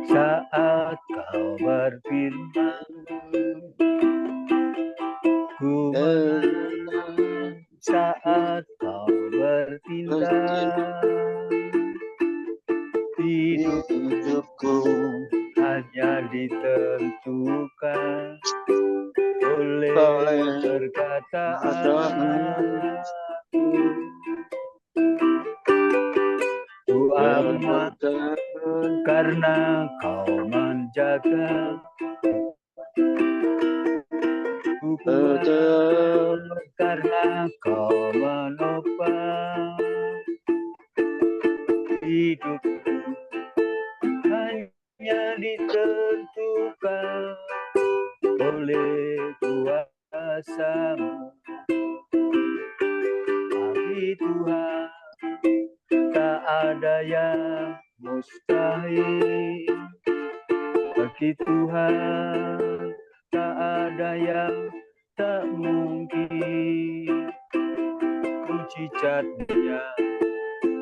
saat kau berfirman, ku menang saat kau bertindak. Hidupku hanya ditentukan oleh perkataanku. Ku aman karena kau menjaga. Ku kuat karena kau menopang. Hidupku hanya ditentukan oleh kuasa-Mu. Bagi Tuhan tak ada yang mustahil. Bagi Tuhan tak ada yang tak mungkin. Mujizat-Nya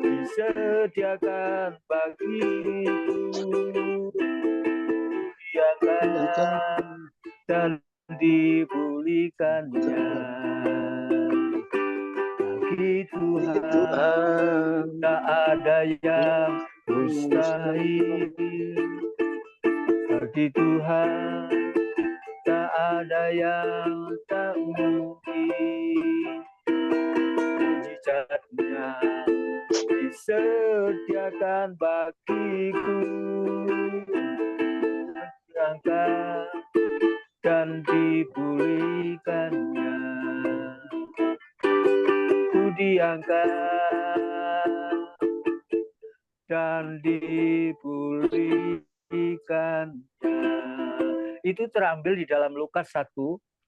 disediakan bagiku, diangkat dan dipulihkannya. Bagi Tuhan tak ada yang mustahil. Bagi Tuhan tak ada yang tak mungkin. Mujizat-Nya disediakan bagiku, diangkat dan dipulihkannya. Ku diangkat dan dipulihkannya. Itu terambil di dalam Lukas 1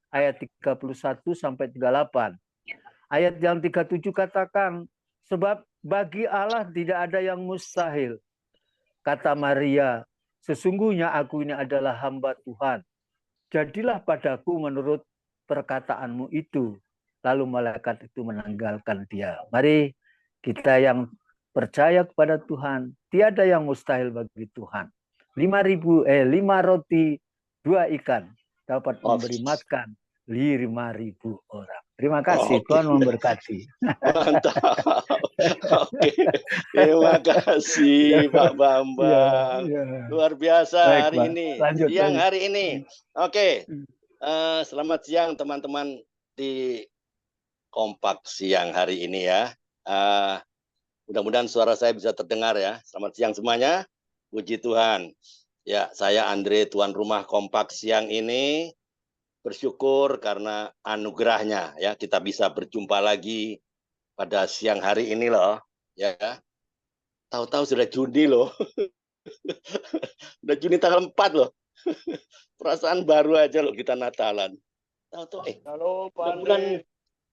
ayat 31 sampai 38. Ayat yang 37 katakan, sebab bagi Allah tidak ada yang mustahil. Kata Maria, sesungguhnya aku ini adalah hamba Tuhan. Jadilah padaku menurut perkataanmu itu. Lalu malaikat itu meninggalkan dia. Mari kita yang percaya kepada Tuhan, tiada yang mustahil bagi Tuhan. 5 roti, 2 ikan dapat memberi makan 5.000 orang. Terima kasih, Tuhan memberkati. Mantap. Oke, terima kasih Pak Bambang. Luar biasa. Baik, hari Pak. Ini. Lanjut, siang lanjut. Hari ini. Oke, selamat siang teman-teman di Kompak siang hari ini ya. Mudah-mudahan suara saya bisa terdengar ya. Selamat siang semuanya. Puji Tuhan. Ya, saya Andre, tuan rumah Kompak siang ini. Bersyukur karena anugerahnya ya kita bisa berjumpa lagi pada siang hari ini loh ya. Tahu-tahu sudah Juni loh. Udah Juni tanggal 4 loh. Perasaan baru aja loh kita Natalan. Tahu-tahu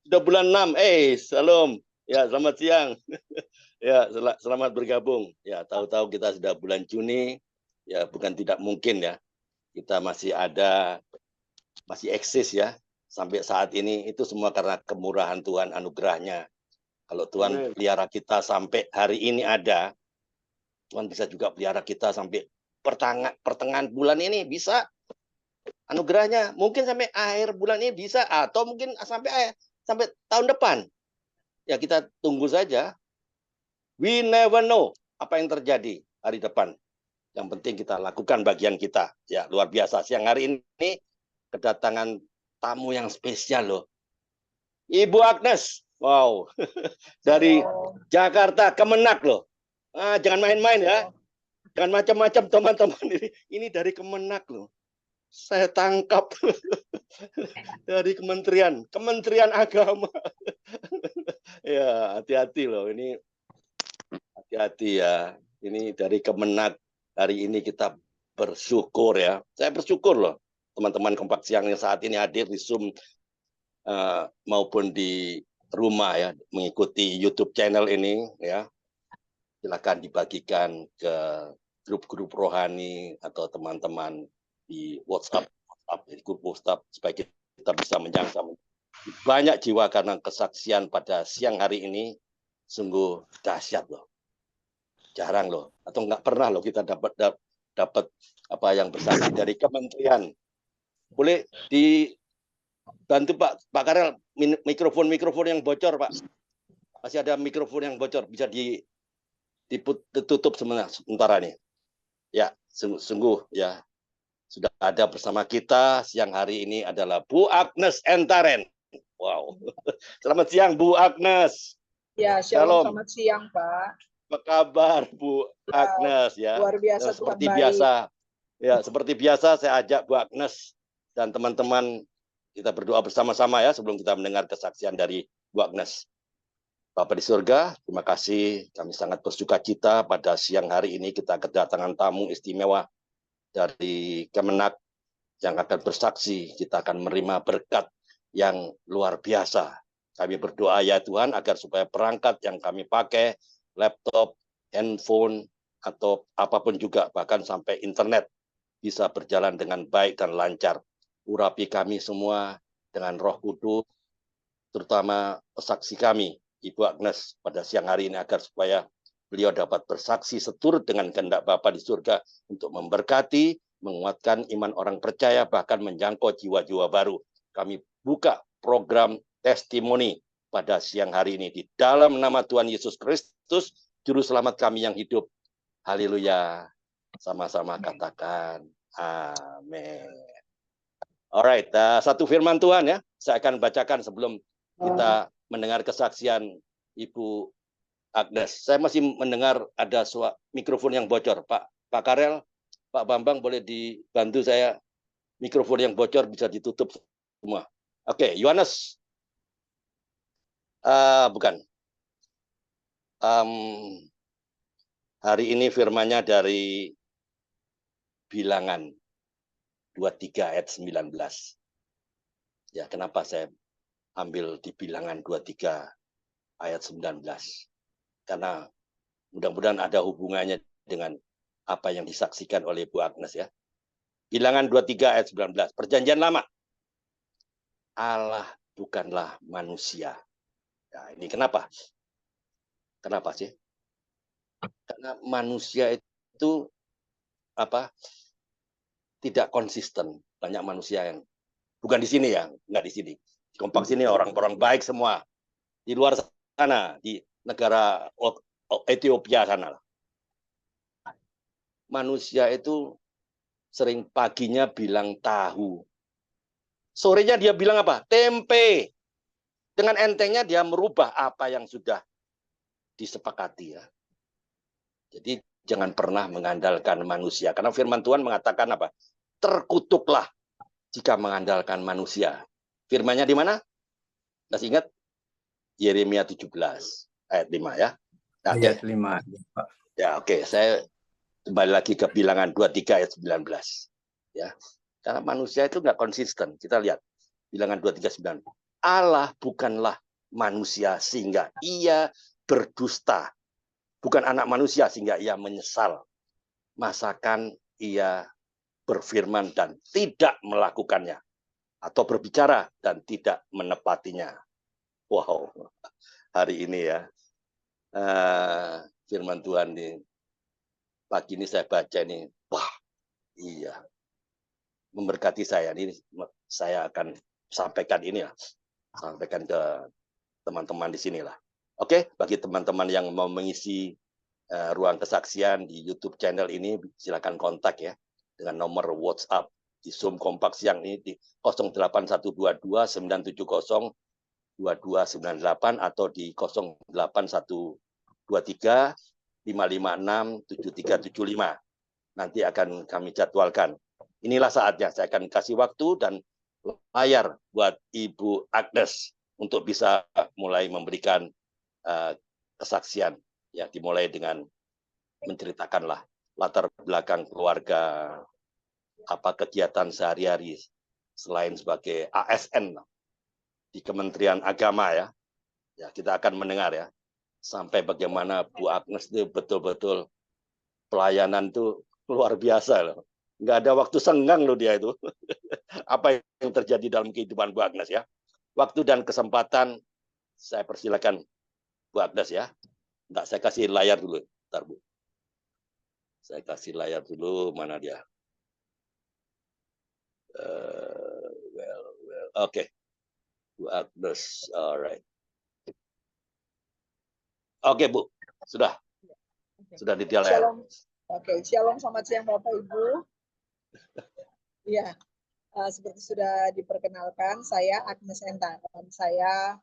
sudah bulan 6. Salam. Ya, selamat siang. Ya, selamat bergabung. Ya, tahu-tahu kita sudah bulan Juni. Ya, bukan tidak mungkin ya. Kita masih ada, masih eksis ya. Sampai saat ini itu semua karena kemurahan Tuhan, anugerahnya. Kalau Tuhan pelihara kita sampai hari ini ada, Tuhan bisa juga pelihara kita sampai pertengahan bulan ini bisa. Anugerahnya mungkin sampai akhir bulan ini bisa, atau mungkin sampai tahun depan. Ya kita tunggu saja. We never know apa yang terjadi hari depan. Yang penting kita lakukan bagian kita. Ya luar biasa. Siang hari ini kedatangan tamu yang spesial loh. Ibu Agnes. Wow. Dari Jakarta, Kemenak loh. Jangan main-main ya. Jangan macam-macam teman-teman. Ini dari Kemenak loh. Saya tangkap dari Kementerian Agama. Ya, hati-hati loh. Ini hati-hati ya. Ini dari Kemenak. Hari ini kita bersyukur ya. Saya bersyukur loh. Teman-teman Kompak Siang yang saat ini hadir di Zoom maupun di rumah ya, mengikuti YouTube channel ini ya. Silakan dibagikan ke grup-grup rohani atau teman-teman di WhatsApp, di grup WhatsApp supaya kita bisa menjangkau banyak jiwa karena kesaksian pada siang hari ini sungguh dahsyat loh. Jarang loh, atau nggak pernah loh kita dapat apa yang bersaksi dari kementerian. Boleh dibantu Pak Karel, mikrofon yang bocor Pak. Masih ada mikrofon yang bocor, bisa ditutup sementara nih. Ya, sungguh ya. Sudah ada bersama kita siang hari ini adalah Bu Agnes Entaren. Wow. Selamat siang Bu Agnes. Ya, shalom, selamat siang Pak. Apa kabar Bu Agnes ya? Luar biasa, Seperti Tuhan biasa. baik. Ya, seperti biasa saya ajak Bu Agnes dan teman-teman kita berdoa bersama-sama ya sebelum kita mendengar kesaksian dari Bu Agnes. Bapak di surga, terima kasih. Kami sangat bersuka cita pada siang hari ini kita kedatangan tamu istimewa dari Kemenak yang akan bersaksi. Kita akan menerima berkat yang luar biasa. Kami berdoa ya Tuhan agar supaya perangkat yang kami pakai, laptop, handphone, atau apapun juga, bahkan sampai internet, bisa berjalan dengan baik dan lancar. Urapi kami semua dengan Roh Kudus, terutama saksi kami, Ibu Agnes, pada siang hari ini agar supaya beliau dapat bersaksi seturut dengan kehendak Bapa di surga untuk memberkati, menguatkan iman orang percaya, bahkan menjangkau jiwa-jiwa baru. Kami buka program testimoni pada siang hari ini di dalam nama Tuhan Yesus Kristus, Juru Selamat kami yang hidup. Haleluya. Sama-sama katakan amin. Alright, satu firman Tuhan ya, saya akan bacakan sebelum kita mendengar kesaksian Ibu Agnes. Saya masih mendengar ada mikrofon yang bocor. Pak Karel, Pak Bambang boleh dibantu saya, mikrofon yang bocor bisa ditutup semua. Oke, Yohanes. Bukan. Hari ini firman-Nya dari Bilangan 23 ayat 19. Ya, kenapa saya ambil di Bilangan 23 ayat 19? Karena mudah-mudahan ada hubungannya dengan apa yang disaksikan oleh Bu Agnes ya. Bilangan 23 ayat 19. Perjanjian lama. Allah bukanlah manusia. Nah, ini kenapa? Kenapa sih? Karena manusia itu tidak konsisten. Banyak manusia yang bukan di sini ya, nggak di sini. Di Kompak sini orang-orang baik semua. Di luar sana, di negara Ethiopia sana. Manusia itu sering paginya bilang tahu. Sorenya dia bilang apa? Tempe. Dengan entengnya dia merubah apa yang sudah disepakati ya. Jadi jangan pernah mengandalkan manusia. Karena firman Tuhan mengatakan apa? Terkutuklah jika mengandalkan manusia. Firman-Nya di mana? Masih ingat? Yeremia 17 ayat 5 ya. Nah, ayat 5. Ya, oke. Saya kembali lagi ke Bilangan 23 ayat 19. Ya. Karena manusia itu nggak konsisten. Kita lihat Bilangan 23:9. Allah bukanlah manusia sehingga ia berdusta. Bukan anak manusia sehingga ia menyesal. Masakan ia berfirman dan tidak melakukannya. Atau berbicara dan tidak menepatinya. Wow, hari ini ya. Firman Tuhan nih. Pagi ini saya baca ini. Wah, iya. Memberkati saya. Ini saya akan sampaikan ini lah. Sampaikan ke teman-teman di sini lah. Oke, bagi teman-teman yang mau mengisi ruang kesaksian di YouTube channel ini, silakan kontak ya dengan nomor WhatsApp di Zoom Kompak Siang ini di 08122 970 2298 atau di 08123 556 7375. Nanti akan kami jadwalkan. Inilah saatnya saya akan kasih waktu dan layar buat Ibu Agnes untuk bisa mulai memberikan kesaksian. Ya, dimulai dengan menceritakanlah latar belakang keluarga, apa kegiatan sehari-hari selain sebagai ASN di Kementerian Agama ya. Ya, kita akan mendengar ya sampai bagaimana Bu Agnes itu betul-betul pelayanan itu luar biasa loh. Nggak ada waktu senggang loh dia itu. Apa yang terjadi dalam kehidupan Bu Agnes ya. Waktu dan kesempatan saya persilakan Bu Agnes ya. Enggak, saya kasih layar dulu. Bentar, Bu. Saya kasih layar dulu, mana dia? Oke. Bu Agnes, alright. Oke, Bu. Sudah detail ya. Shalom. Oke, shalom, selamat siang Bapak Ibu. Ya, seperti sudah diperkenalkan, saya Agnes Enta. Saya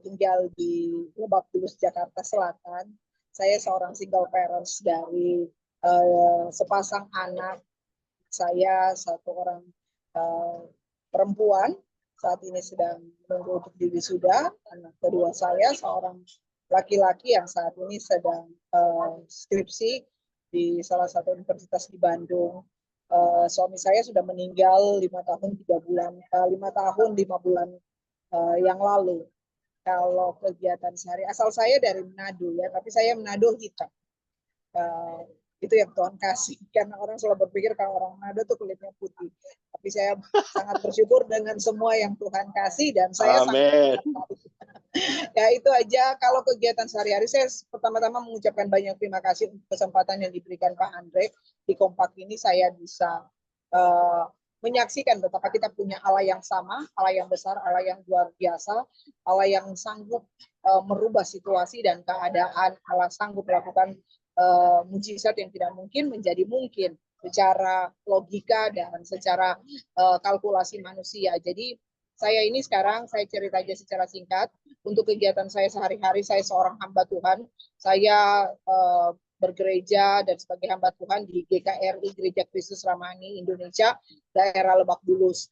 tinggal di Lebak Bulus, Jakarta Selatan. Saya seorang single parents dari sepasang anak. Saya satu orang perempuan, saat ini sedang menunggu untuk diwisuda. Anak kedua saya seorang laki-laki yang saat ini sedang skripsi di salah satu universitas di Bandung. Suami saya sudah meninggal 5 tahun 5 bulan yang lalu. Kalau kegiatan sehari, asal saya dari Manado ya, tapi saya Manado hitam. Itu yang Tuhan kasih, karena orang selalu berpikir kalau orang Manado tuh kulitnya putih, tapi saya sangat bersyukur dengan semua yang Tuhan kasih dan saya Amin. Ya itu aja. Kalau kegiatan sehari-hari, saya pertama-tama mengucapkan banyak terima kasih untuk kesempatan yang diberikan Pak Andre di Kompak ini. Saya bisa menyaksikan betapa kita punya Allah yang sama, Allah yang besar, Allah yang luar biasa, Allah yang sanggup merubah situasi dan keadaan, Allah sanggup melakukan mujizat yang tidak mungkin menjadi mungkin secara logika dan secara kalkulasi manusia. Jadi saya ini sekarang, saya cerita aja secara singkat, untuk kegiatan saya sehari-hari, saya seorang hamba Tuhan. Saya bergereja dan sebagai hamba Tuhan di GKRI, Gereja Kristus Ramani Indonesia, daerah Lebak Bulus.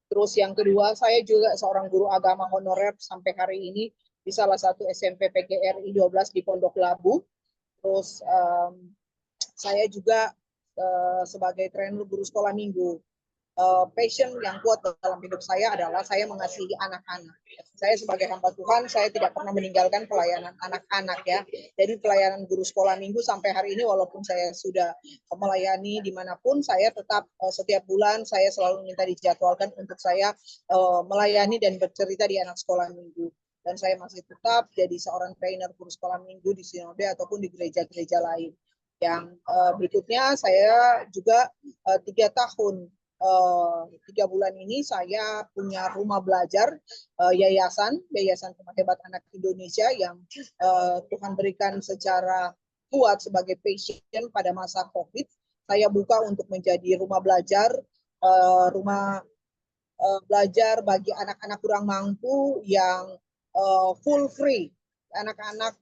Terus yang kedua, saya juga seorang guru agama honorer sampai hari ini di salah satu SMP PGRI 12 di Pondok Labu. Terus saya juga sebagai trainer guru sekolah minggu. Passion yang kuat dalam hidup saya adalah saya mengasihi anak-anak. Saya sebagai hamba Tuhan, saya tidak pernah meninggalkan pelayanan anak-anak ya. Jadi pelayanan guru sekolah minggu sampai hari ini, walaupun saya sudah melayani dimanapun, saya tetap setiap bulan saya selalu minta dijadwalkan untuk saya melayani dan bercerita di anak sekolah minggu. Dan saya masih tetap jadi seorang trainer guru sekolah minggu di Sinode ataupun di gereja-gereja lain. Yang berikutnya saya juga 3 tahun 3 bulan ini saya punya rumah belajar yayasan Rumah Hebat Anak Indonesia yang Tuhan berikan secara kuat sebagai passion pada masa COVID. Saya buka untuk menjadi rumah belajar belajar bagi anak-anak kurang mampu yang full free, anak-anak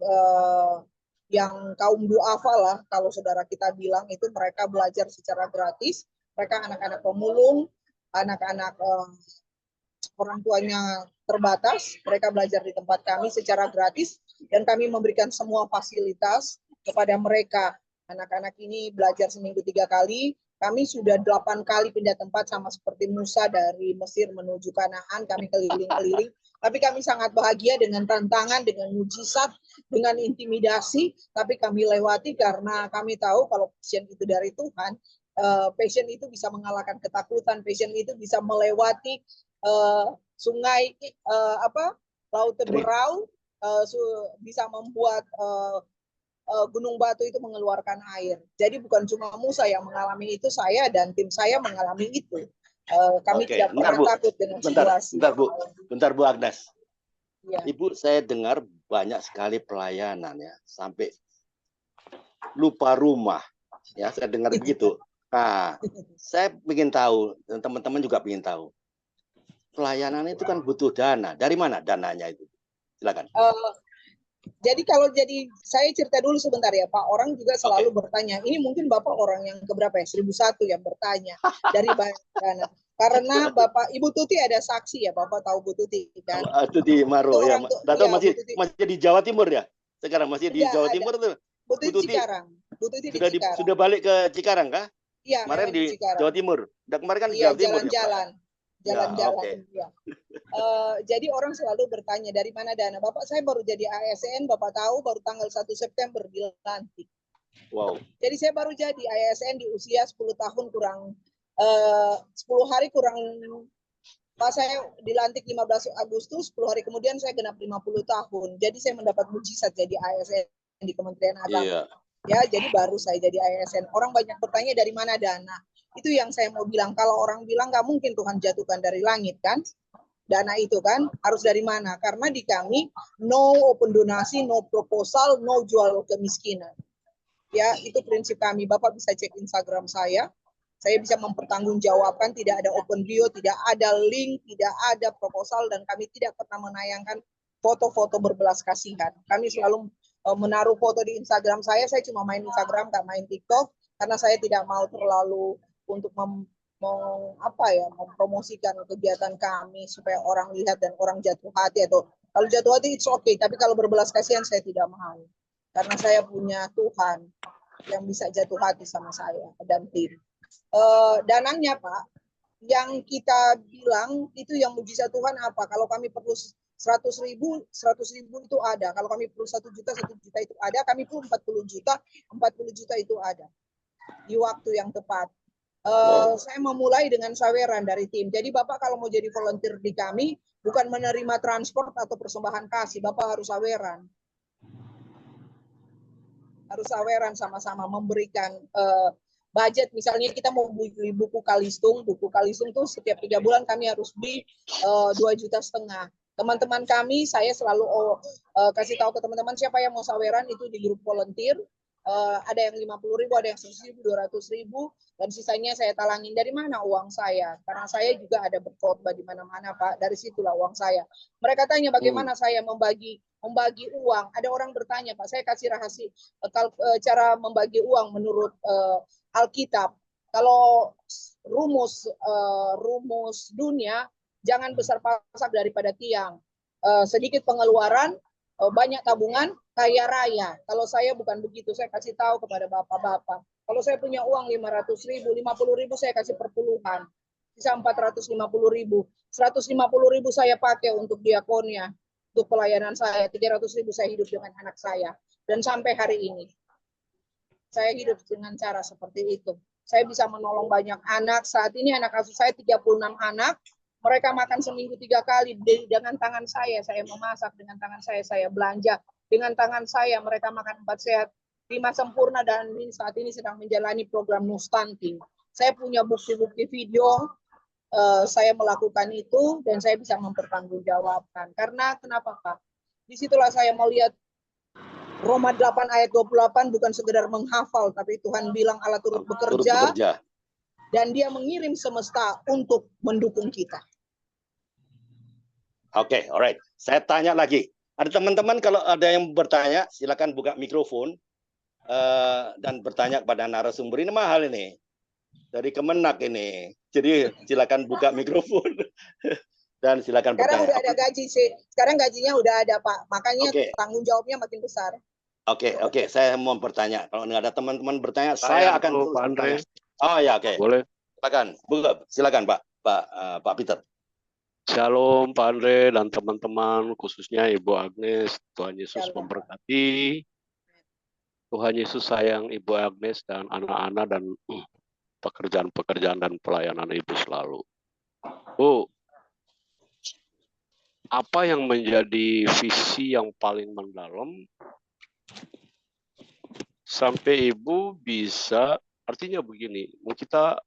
yang kaum duafa lah kalau saudara kita bilang, itu mereka belajar secara gratis. Mereka anak-anak pemulung, anak-anak orang tuanya terbatas, mereka belajar di tempat kami secara gratis dan kami memberikan semua fasilitas kepada mereka. Anak-anak ini belajar seminggu 3 kali. Kami sudah 8 kali pindah tempat sama seperti Musa dari Mesir menuju Kanaan. Kami keliling-keliling. Tapi kami sangat bahagia dengan tantangan, dengan mujizat, dengan intimidasi. Tapi kami lewati karena kami tahu kalau passion itu dari Tuhan. Passion itu bisa mengalahkan ketakutan. Passion itu bisa melewati sungai laut berau, bisa membuat gunung batu itu mengeluarkan air. Jadi bukan cuma Musa yang mengalami itu, saya dan tim saya mengalami itu. Kami tidak pernah takut dengan situasi. Bentar Bu Agnes. Ya. Ibu, saya dengar banyak sekali pelayanan ya, sampai lupa rumah. Ya, saya dengar begitu. Nah, saya ingin tahu, dan teman-teman juga ingin tahu. Pelayanan itu kan butuh dana. Dari mana dananya itu? Silakan. Jadi saya cerita dulu sebentar ya Pak. Orang juga selalu bertanya. Ini mungkin Bapak orang yang keberapa ya? 1001 yang bertanya dari banyak dana. Karena Bapak Ibu Tuti ada saksi ya, Bapak tahu Bu Tuti kan? Tuti Maro ya. Masih di Jawa Timur ya? Sekarang masih di Jawa Timur tuh. Bu Tuti Cikarang. Bu Tuti di Cikarang. Sudah balik ke Cikarang kah? Iya, kemarin di Cikarang. Jawa Timur. Kemarin kan di Jawa Timur. Jalan-jalan. Ya. Jadi orang selalu bertanya dari mana dana. Bapak saya baru jadi ASN, Bapak tahu baru tanggal 1 September dilantik. Wow. Jadi saya baru jadi ASN di usia 10 tahun kurang 10 hari kurang. Pak saya dilantik 15 Agustus, 10 hari kemudian saya genap 50 tahun. Jadi saya mendapat mujizat jadi ASN di Kementerian Agama. Iya. Ya, jadi baru saya jadi ASN. Orang banyak bertanya dari mana dana. Itu yang saya mau bilang. Kalau orang bilang nggak mungkin Tuhan jatuhkan dari langit kan, dana itu kan harus dari mana? Karena di kami no open donasi, no proposal, no jual kemiskinan. Ya, itu prinsip kami. Bapak bisa cek Instagram saya. Saya bisa mempertanggungjawabkan, tidak ada open bio, tidak ada link, tidak ada proposal, dan kami tidak pernah menayangkan foto-foto berbelas kasihan. Kami selalu menaruh foto di Instagram saya cuma main Instagram, nggak main TikTok, karena saya tidak mau terlalu untuk mempromosikan kegiatan kami supaya orang lihat dan orang jatuh hati, atau kalau jatuh hati it's okay, tapi kalau berbelas kasihan saya tidak mau. Karena saya punya Tuhan yang bisa jatuh hati sama saya dan tim. Dananya Pak, yang kita bilang itu yang mujizat Tuhan apa? Kalau kami perlu 100.000 itu ada. Kalau kami perlu 1 juta itu ada. Kami perlu 40 juta itu ada. Di waktu yang tepat. Saya memulai dengan saweran dari tim. Jadi Bapak kalau mau jadi volunteer di kami, bukan menerima transport atau persembahan kasih. Bapak harus saweran. Harus saweran sama-sama memberikan budget. Misalnya kita mau beli buku Kalistung tuh setiap 3 bulan kami harus beli 2,5 juta. Teman-teman kami, saya selalu kasih tahu ke teman-teman siapa yang mau saweran itu di grup volunteer. Ada yang 50.000, ada yang 100.000, 200.000, dan sisanya saya talangin. Dari mana uang saya? Karena saya juga ada berkhotbah di mana-mana Pak. Dari situlah uang saya. Mereka tanya bagaimana saya membagi uang. Ada orang bertanya Pak, saya kasih rahasia cara membagi uang menurut Alkitab. Kalau rumus dunia, jangan besar pasak daripada tiang. Sedikit pengeluaran, banyak tabungan, kaya raya. Kalau saya bukan begitu, saya kasih tahu kepada bapak-bapak. Kalau saya punya uang 500.000, 50.000 saya kasih perpuluhan. Bisa 450.000. 150.000 saya pakai untuk diakonia, untuk pelayanan saya. 300.000 saya hidup dengan anak saya. Dan sampai hari ini, saya hidup dengan cara seperti itu. Saya bisa menolong banyak anak. Saat ini anak asuh saya 36 anak. Mereka makan seminggu 3 kali dengan tangan saya memasak, dengan tangan saya belanja, dengan tangan saya mereka makan 4 sehat, 5 sempurna, dan saat ini sedang menjalani program no stunting. Saya punya bukti-bukti video, saya melakukan itu dan saya bisa mempertanggungjawabkan. Karena kenapa Pak? Disitulah saya melihat Roma 8 ayat 28 bukan sekedar menghafal, tapi Tuhan bilang Allah turut bekerja. Dan dia mengirim semesta untuk mendukung kita. Oke, alright. Saya tanya lagi. Ada teman-teman kalau ada yang bertanya, silakan buka mikrofon dan bertanya kepada narasumber. Ini mahal ini. Dari Kemenak ini. Jadi silakan buka mikrofon. Dan silakan bertanya. Sekarang udah ada gaji sih. Sekarang gajinya udah ada Pak. Makanya tanggung jawabnya makin besar. Oke. Saya mau bertanya. Kalau nggak ada teman-teman bertanya, saya akan bertanya. Oh ya, oke. Boleh. Silakan Pak Peter. Shalom Pak Andre dan teman-teman, khususnya Ibu Agnes. Tuhan Yesus memberkati. Tuhan Yesus sayang Ibu Agnes dan anak-anak dan pekerjaan-pekerjaan dan pelayanan Ibu selalu. Bu, apa yang menjadi visi yang paling mendalam sampai Ibu bisa, artinya begini, kita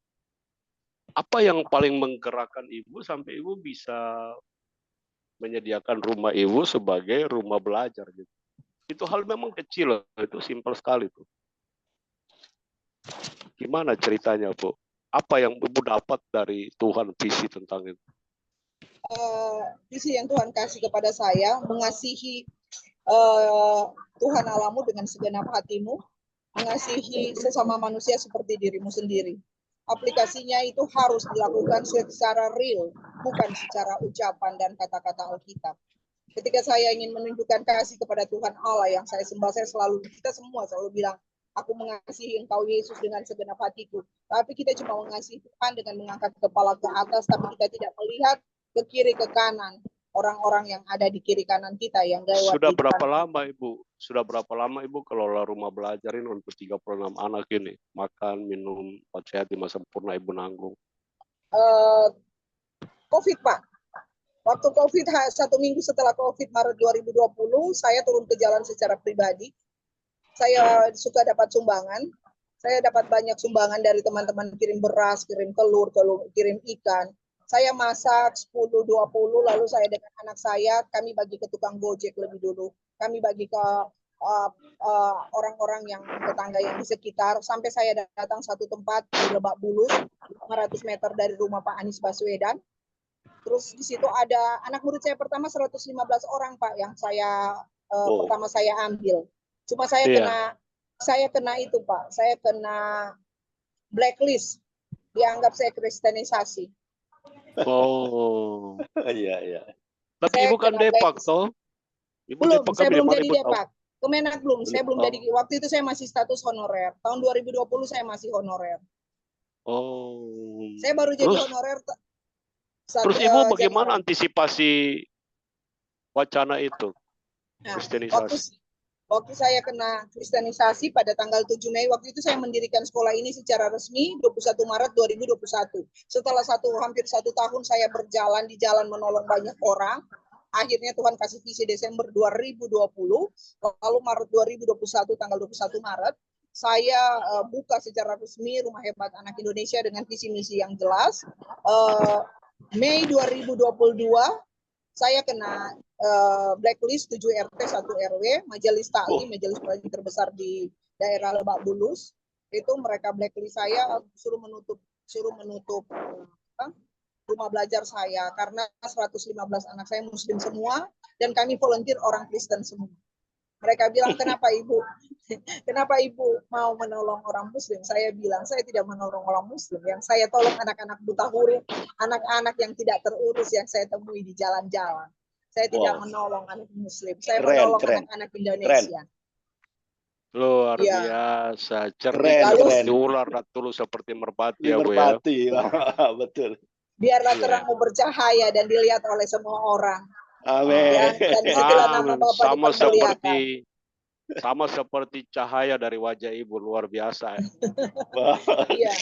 apa yang paling menggerakkan Ibu sampai Ibu bisa menyediakan rumah Ibu sebagai rumah belajar gitu. Itu hal memang kecil, itu simpel sekali tuh. Gimana ceritanya, Bu? Apa yang Ibu dapat dari Tuhan visi tentang itu? Visi yang Tuhan kasih kepada saya, mengasihi Tuhan Allahmu dengan segenap hatimu, mengasihi sesama manusia seperti dirimu sendiri. Aplikasinya itu harus dilakukan secara real, bukan secara ucapan dan kata-kata Alkitab. Ketika saya ingin menunjukkan kasih kepada Tuhan Allah yang saya sembah, kita semua selalu bilang, aku mengasihi Engkau Yesus dengan segenap hatiku. Tapi kita cuma mengasihi Tuhan dengan mengangkat kepala ke atas, tapi kita tidak melihat ke kiri ke kanan orang-orang yang ada di kiri kanan kita yang gawat. Sudah berapa lama Ibu kelola rumah belajar ini untuk 36 anak ini? Makan, minum, sehat, 5 sempurna Ibu nanggung. COVID Pak. Waktu COVID, 1 minggu setelah COVID Maret 2020, saya turun ke jalan secara pribadi. saya suka dapat sumbangan. Saya dapat banyak sumbangan dari teman-teman, kirim beras, kirim telur, kirim ikan. Saya masak 10-20, lalu saya dengan anak saya, kami bagi ke tukang Gojek lebih dulu. Kami bagi ke orang-orang yang tetangga yang di sekitar, sampai saya datang satu tempat di Lebak Bulus, 500 meter dari rumah Pak Anies Baswedan. Terus di situ ada anak murid saya pertama 115 orang, Pak, yang saya pertama saya ambil. Cuma saya kena itu, Pak. Saya kena blacklist. Dianggap saya kristenisasi. Oh. Iya. Tapi Saya Ibu kan kena Depak blacklist. toh? Belum, Depak saya kami belum di mana jadi Ibu tahu? Depak. Kemenak belum, saya belum Oh. jadi. Waktu itu saya masih status honorer. Tahun 2020 saya masih honorer. Oh. Saya baru jadi honorer. Terus Ibu bagaimana antisipasi wacana itu? Nah, Kristenisasi. waktu saya kena kristenisasi pada tanggal 7 Mei, waktu itu saya mendirikan sekolah ini secara resmi 21 Maret 2021. Setelah hampir satu tahun saya berjalan di jalan menolong banyak orang, akhirnya Tuhan kasih visi Desember 2020, lalu Maret 2021, tanggal 21 Maret, saya buka secara resmi Rumah Hebat Anak Indonesia dengan visi misi yang jelas. Mei 2022, saya kena blacklist 7 RT 1 RW, majelis taklim, majelis taklim terbesar di daerah Lebak Bulus. Itu mereka blacklist saya, suruh menutup rumah belajar saya karena 115 anak saya muslim semua dan kami volunteer orang Kristen semua. Mereka bilang, kenapa ibu mau menolong orang muslim? Saya bilang, saya tidak menolong orang muslim. Yang saya tolong anak-anak buta huruf, anak-anak yang tidak terurus yang saya temui di jalan-jalan. Saya tidak menolong anak muslim. Saya menolong anak-anak Indonesia. Luar biasa. Cerdik ular dulu seperti merpati ya Bu ya. Betul. Biarlah terangmu bercahaya dan dilihat oleh semua orang. Amin. Dan setelah nama Bapak dipermuliakan. Sama seperti cahaya dari wajah Ibu, luar biasa. Iya.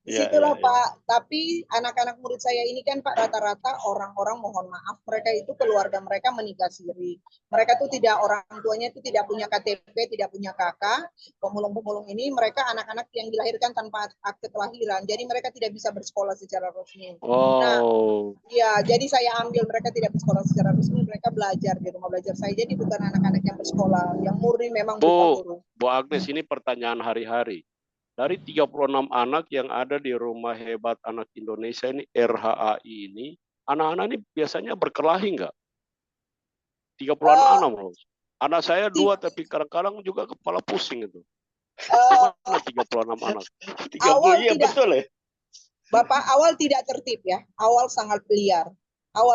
Disitulah Pak, tapi anak-anak murid saya ini kan Pak rata-rata orang-orang, mohon maaf, mereka itu keluarga mereka menikah siri. Mereka tuh orang tuanya itu tidak punya KTP, tidak punya kakak. Pemulung-pemulung ini mereka anak-anak yang dilahirkan tanpa akte kelahiran, jadi mereka tidak bisa bersekolah secara resmi. Nah, ya, jadi saya ambil mereka tidak bersekolah secara resmi, mereka belajar di rumah belajar saya. Jadi bukan anak-anak yang bersekolah, yang murni memang buta huruf. Bu Agnes, ini pertanyaan hari-hari. Dari 36 anak yang ada di Rumah Hebat Anak Indonesia ini, RHAI ini, anak-anak ini biasanya berkelahi nggak? 36 loh. Anak saya 2, tapi kadang-kadang juga kepala pusing itu. Gimana 36 anak? 30, iya betul ya. Bapak, awal tidak tertib ya. Awal sangat liar.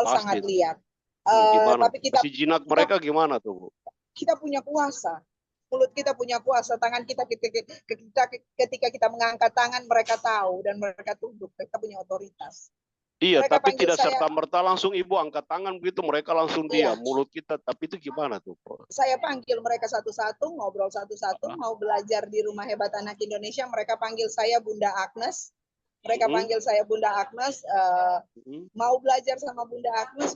Sangat liar. Gimana? Tapi kita, si jinak mereka gimana tuh, Bu? Kita punya kuasa. Mulut kita punya kuasa, tangan kita ketika kita mengangkat tangan mereka tahu dan mereka tunduk, mereka punya otoritas. Iya, mereka tapi tidak serta-merta langsung Ibu angkat tangan begitu, mereka langsung diam. Mulut kita, tapi itu gimana tuh? Saya panggil mereka satu-satu, ngobrol satu-satu, mau belajar di Rumah Hebat Anak Indonesia, mereka panggil saya Bunda Agnes. Mereka panggil saya Bunda Agnes, mau belajar sama Bunda Agnes,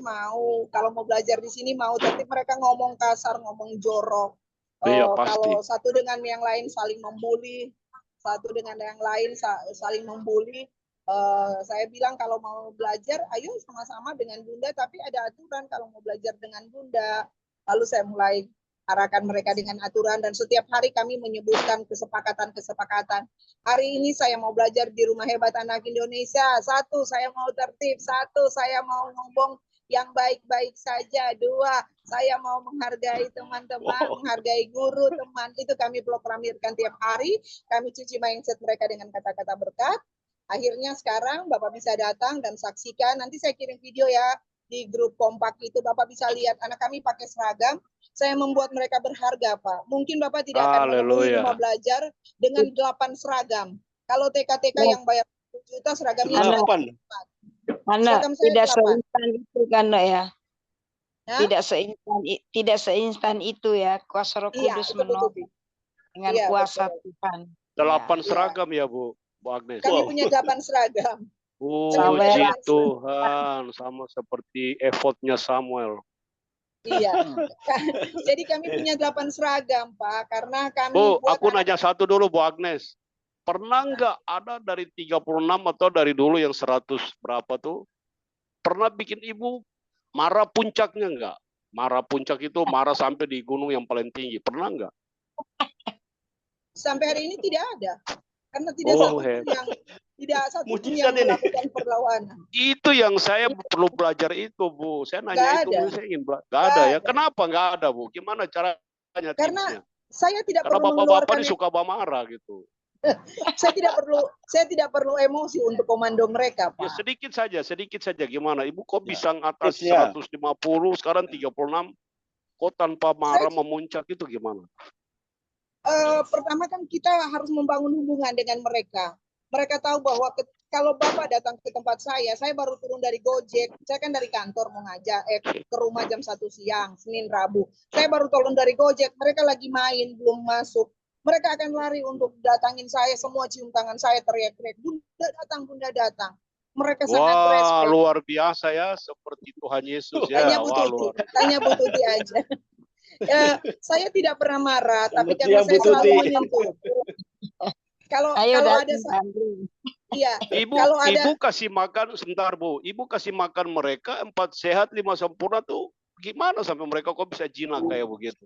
kalau mau belajar di sini mau, tapi mereka ngomong kasar, ngomong jorok. Kalau satu dengan yang lain saling membuli, saya bilang kalau mau belajar, ayo sama-sama dengan Bunda, tapi ada aturan kalau mau belajar dengan Bunda. Lalu saya mulai arahkan mereka dengan aturan dan setiap hari kami menyebutkan kesepakatan. Hari ini saya mau belajar di Rumah Hebat Anak Indonesia. 1, saya mau tertib. 1, saya mau ngomong yang baik-baik saja. 2, saya mau menghargai teman-teman, menghargai guru, teman. Itu kami proklamirkan tiap hari. Kami cuci mindset mereka dengan kata-kata berkat. Akhirnya sekarang Bapak bisa datang dan saksikan. Nanti saya kirim video ya di grup kompak itu. Bapak bisa lihat anak kami pakai seragam. Saya membuat mereka berharga, Pak. Mungkin Bapak tidak akan menemui rumah belajar dengan 8 seragam. Kalau TK-TK yang bayar 1 juta seragamnya 8. Karena tidak seinstan itu karena ya. Tidak seinstan itu ya, kuasa Roh Kudus menolong dengan kuasa Tuhan. 8 seragam ya, Bu Agnes. Kami punya 8 seragam. Puji Tuhan, sama seperti effortnya Samuel. Iya. Jadi kami punya 8 seragam, Pak, karena kami Bu, buat aku nanya satu dulu, Bu Agnes. Pernah nggak ada dari 36 atau dari dulu yang 100 berapa tuh? Pernah bikin ibu marah puncaknya nggak? Marah puncak itu marah sampai di gunung yang paling tinggi. Pernah nggak? sampai hari ini tidak ada. Karena tidak Oh, satu pun Mujizat yang ini. melakukan perlawanan. itu yang saya perlu belajar itu, Bu. Saya Nggak nanya itu, ada. Bu. Saya ingin belajar. Nggak Nggak ada ya. ada. Kenapa nggak ada, Bu? Gimana caranya, Karena tipsnya? saya tidak Karena perlu bapak-bapak mengeluarkan ini suka marah gitu. saya tidak perlu emosi untuk komando mereka, Ya Pak. sedikit saja gimana? Ibu kok bisa ngatas tipsnya. 150, sekarang 36, kok tanpa marah memuncak itu gimana? Pertama kan kita harus membangun hubungan dengan mereka. Mereka tahu bahwa kalau Bapak datang ke tempat saya baru turun dari Gojek. Saya kan dari kantor mau ngajak ke rumah jam 1 siang, Senin Rabu. Saya baru turun dari Gojek, mereka lagi main, belum masuk. Mereka akan lari untuk datangin saya, semua cium tangan saya, teriak-teriak, Bunda datang, Bunda datang. Mereka sangat respect. Luar biasa ya, seperti Tuhan Yesus ya. Tanya Bu Tuti, tanya Bu Tuti aja. Saya tidak pernah marah, tapi karena saya selalu menyentuh. Kalau ada iya, ibu kasih makan sebentar, Bu. Ibu kasih makan mereka 4 sehat 5 sempurna tuh gimana sampai mereka kok bisa jinak kayak begitu?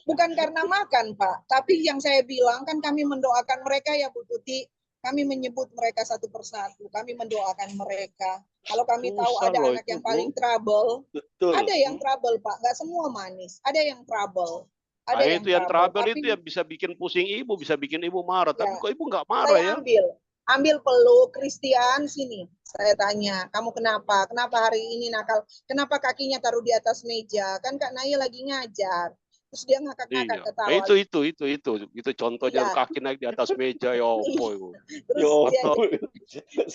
Bukan karena makan, Pak, tapi yang saya bilang kan kami mendoakan mereka ya Bu Tuti. Kami menyebut mereka satu persatu, kami mendoakan mereka. Kalau kami tahu ada anak yang paling trouble, ada yang trouble, Pak, nggak semua manis, ada yang trouble. Ada itu yang trouble tapi, itu yang bisa bikin pusing ibu, bisa bikin ibu marah. Ya, tapi kok ibu nggak marah saya ya? Ambil peluk, Christian sini. Saya tanya, kamu kenapa? Kenapa hari ini nakal? Kenapa kakinya taruh di atas meja? Kan Kak Naya lagi ngajar. Terus dia ngakak-ngakak ketawa. Itu contohnya kaki naik di atas meja ya opo itu. Terus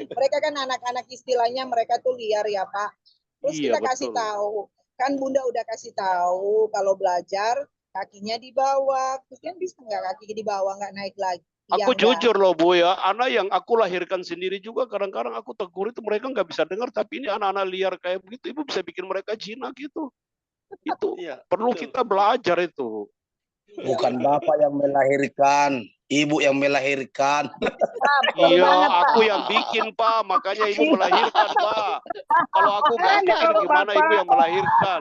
mereka kan anak-anak istilahnya mereka tuh liar ya Pak. Terus kita kasih tahu, kan Bunda udah kasih tahu kalau belajar kakinya di bawah, terus kan bisa nggak kaki di bawah nggak naik lagi. Aku jujur loh Bu ya, anak yang aku lahirkan sendiri juga kadang-kadang aku tegur itu mereka nggak bisa dengar, tapi ini anak-anak liar kayak begitu, ibu bisa bikin mereka jinak gitu. Itu perlu kita belajar itu. Bukan bapak yang melahirkan, ibu yang melahirkan. Iya, aku yang bikin Pak, makanya ibu melahirkan Pak. Kalau aku nggak bikin gimana ibu yang melahirkan?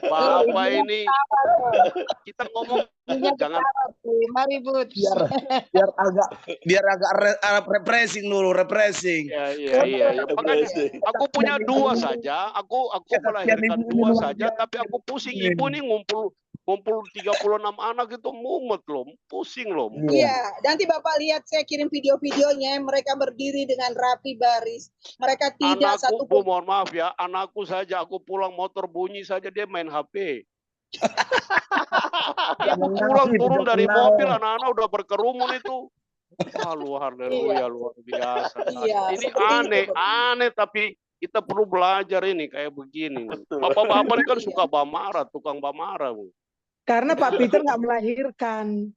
Bapak ini kita ngomong jangan mari Bu. biar agak refreshing dulu, refreshing. Iya. Makanya aku punya 2 saja, aku melahirkan 2 saja, tapi aku pusing ibu nih ngumpul 36 anak itu mumet loh, pusing loh. Iya, nanti Bapak lihat saya kirim video-videonya, mereka berdiri dengan rapi baris. Mereka tidak satu pun. Mohon maaf ya, anakku saja aku pulang motor bunyi saja dia main HP. Ibu pulang turun dari mobil, anak-anak udah berkerumun itu. Luar biasa. Ini aneh tapi kita perlu belajar ini kayak begini. Bapak-bapak ini kan suka bamarah, tukang bamarah, Bu. Karena Pak Peter nggak melahirkan.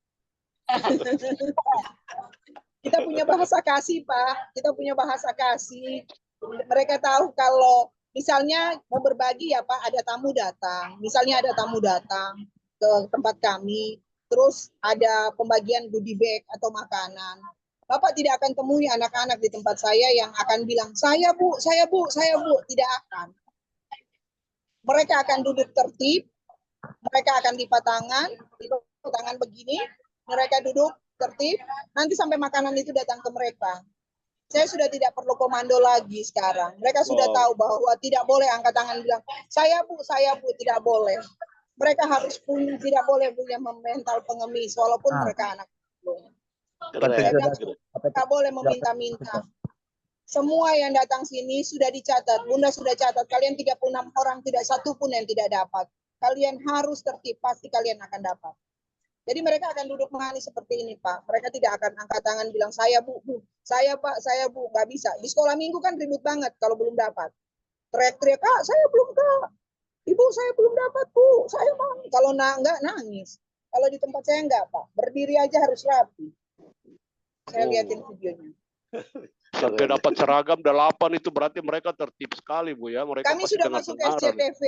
Kita punya bahasa kasih, Pak. Kita punya bahasa kasih. Mereka tahu kalau misalnya mau berbagi ya Pak, ada tamu datang. Misalnya ada tamu datang ke tempat kami, terus ada pembagian goodie bag atau makanan. Bapak tidak akan temui anak-anak di tempat saya yang akan bilang, saya Bu. Tidak akan. Mereka akan duduk tertib, mereka akan lipat tangan begini, mereka duduk tertib, nanti sampai makanan itu datang ke mereka. Saya sudah tidak perlu komando lagi sekarang. Mereka sudah tahu bahwa tidak boleh angkat tangan bilang, saya Bu, tidak boleh. Mereka harus tidak boleh punya mental pengemis, walaupun mereka anak kecil. Tidak boleh meminta-minta. Semua yang datang sini sudah dicatat. Bunda sudah catat. Kalian 36 orang, tidak satu pun yang tidak dapat. Kalian harus tertib, pasti kalian akan dapat. Jadi mereka akan duduk manis seperti ini, Pak. Mereka tidak akan angkat tangan bilang, saya Bu, saya Pak, saya Bu. Nggak bisa. Di sekolah minggu kan ribut banget kalau belum dapat. Teriak-teriak, Kak, saya belum, Kak. Ibu, saya belum dapat, Bu. Saya mau. Kalau enggak, nangis. Kalau di tempat saya enggak, Pak. Berdiri aja harus rapi. Saya lihatin videonya. Sampai dapat seragam 8 itu berarti mereka tertib sekali, Bu ya. Mereka Kami pasti sudah dengan masuk benar. SCTV,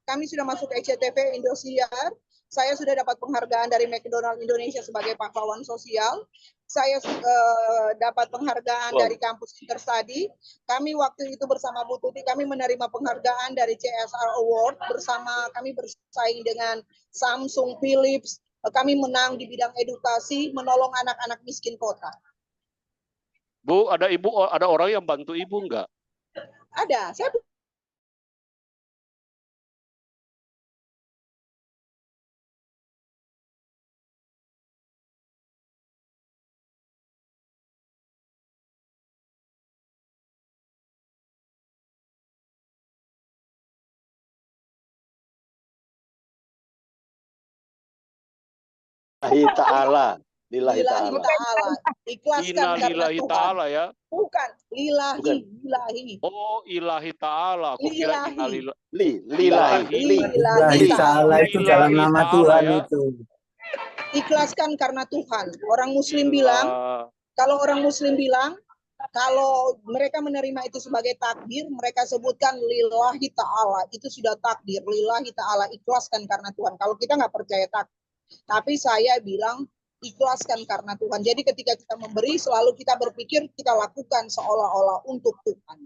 kami sudah masuk SCTV Indosiar. Saya sudah dapat penghargaan dari McDonald Indonesia sebagai pahlawan sosial. Saya dapat penghargaan dari kampus Interstudy. Kami waktu itu bersama Bu Tuti, kami menerima penghargaan dari CSR Award bersama, kami bersaing dengan Samsung, Philips. Kami menang di bidang edukasi, menolong anak-anak miskin kota. Bu, ada orang yang bantu Ibu enggak? Ada, saya Lillahi ta'ala. Lillahi lillahi ta'ala. ta'ala. Ikhlaskan karena Innalillahi Tuhan. ta'ala ya. Bukan, lillahi, Bukan. lillahi. Oh, ilahi ta'ala. Aku kira Lillahi. Lillahi. Lillahi ta'ala itu dalam Lillahi nama ta'ala Tuhan ya. itu. Ikhlaskan karena Tuhan. Orang Muslim Gila. bilang, kalau orang Muslim bilang, kalau mereka menerima itu sebagai takdir, mereka sebutkan lillahi ta'ala. Itu sudah takdir, lillahi ta'ala. Ikhlaskan karena Tuhan. Kalau kita nggak percaya takdir. Tapi saya bilang, ikhlaskan karena Tuhan. Jadi ketika kita memberi, selalu kita berpikir, kita lakukan seolah-olah untuk Tuhan.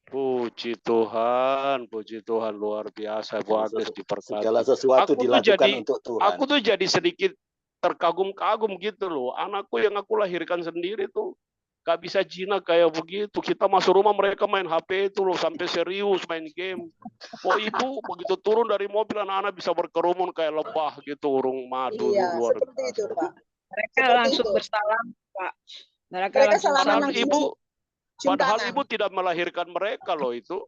Puji Tuhan luar biasa. Bu Agnes diberkati. Segala sesuatu dilakukan untuk Tuhan. Aku tuh jadi sedikit terkagum-kagum gitu loh. Anakku yang aku lahirkan sendiri tuh gak bisa jinak kayak begitu. Kita masuk rumah mereka main HP itu loh, sampai serius main game. Oh ibu begitu turun dari mobil anak-anak bisa berkerumun kayak lebah gitu, urung madu. Iya, luar seperti biasa. itu Pak. Mereka Seperti langsung itu. bersalam, Pak. Mereka Mereka langsung salaman Padahal salam. langsung. ibu, Cium padahal tangan. ibu tidak melahirkan mereka loh itu.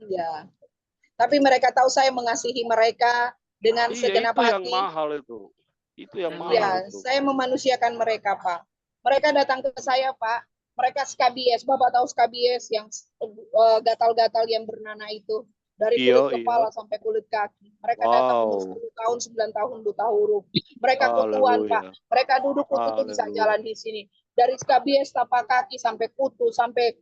Iya. Tapi mereka tahu saya mengasihi mereka dengan Iya segenap itu yang hati. mahal itu. Itu yang Ya, mahal itu. saya memanusiakan mereka, Pak. Mereka datang ke saya, Pak. Mereka skabies. Bapak tahu skabies yang gatal-gatal yang bernanah itu. Dari kulit kepala sampai kulit kaki. Mereka datang umur 10 tahun, 9 tahun, 2 tahun. Mereka kekuatan, Pak. Mereka duduk kutu tuh bisa jalan di sini. Dari skabies, tapak kaki, sampai kutu, sampai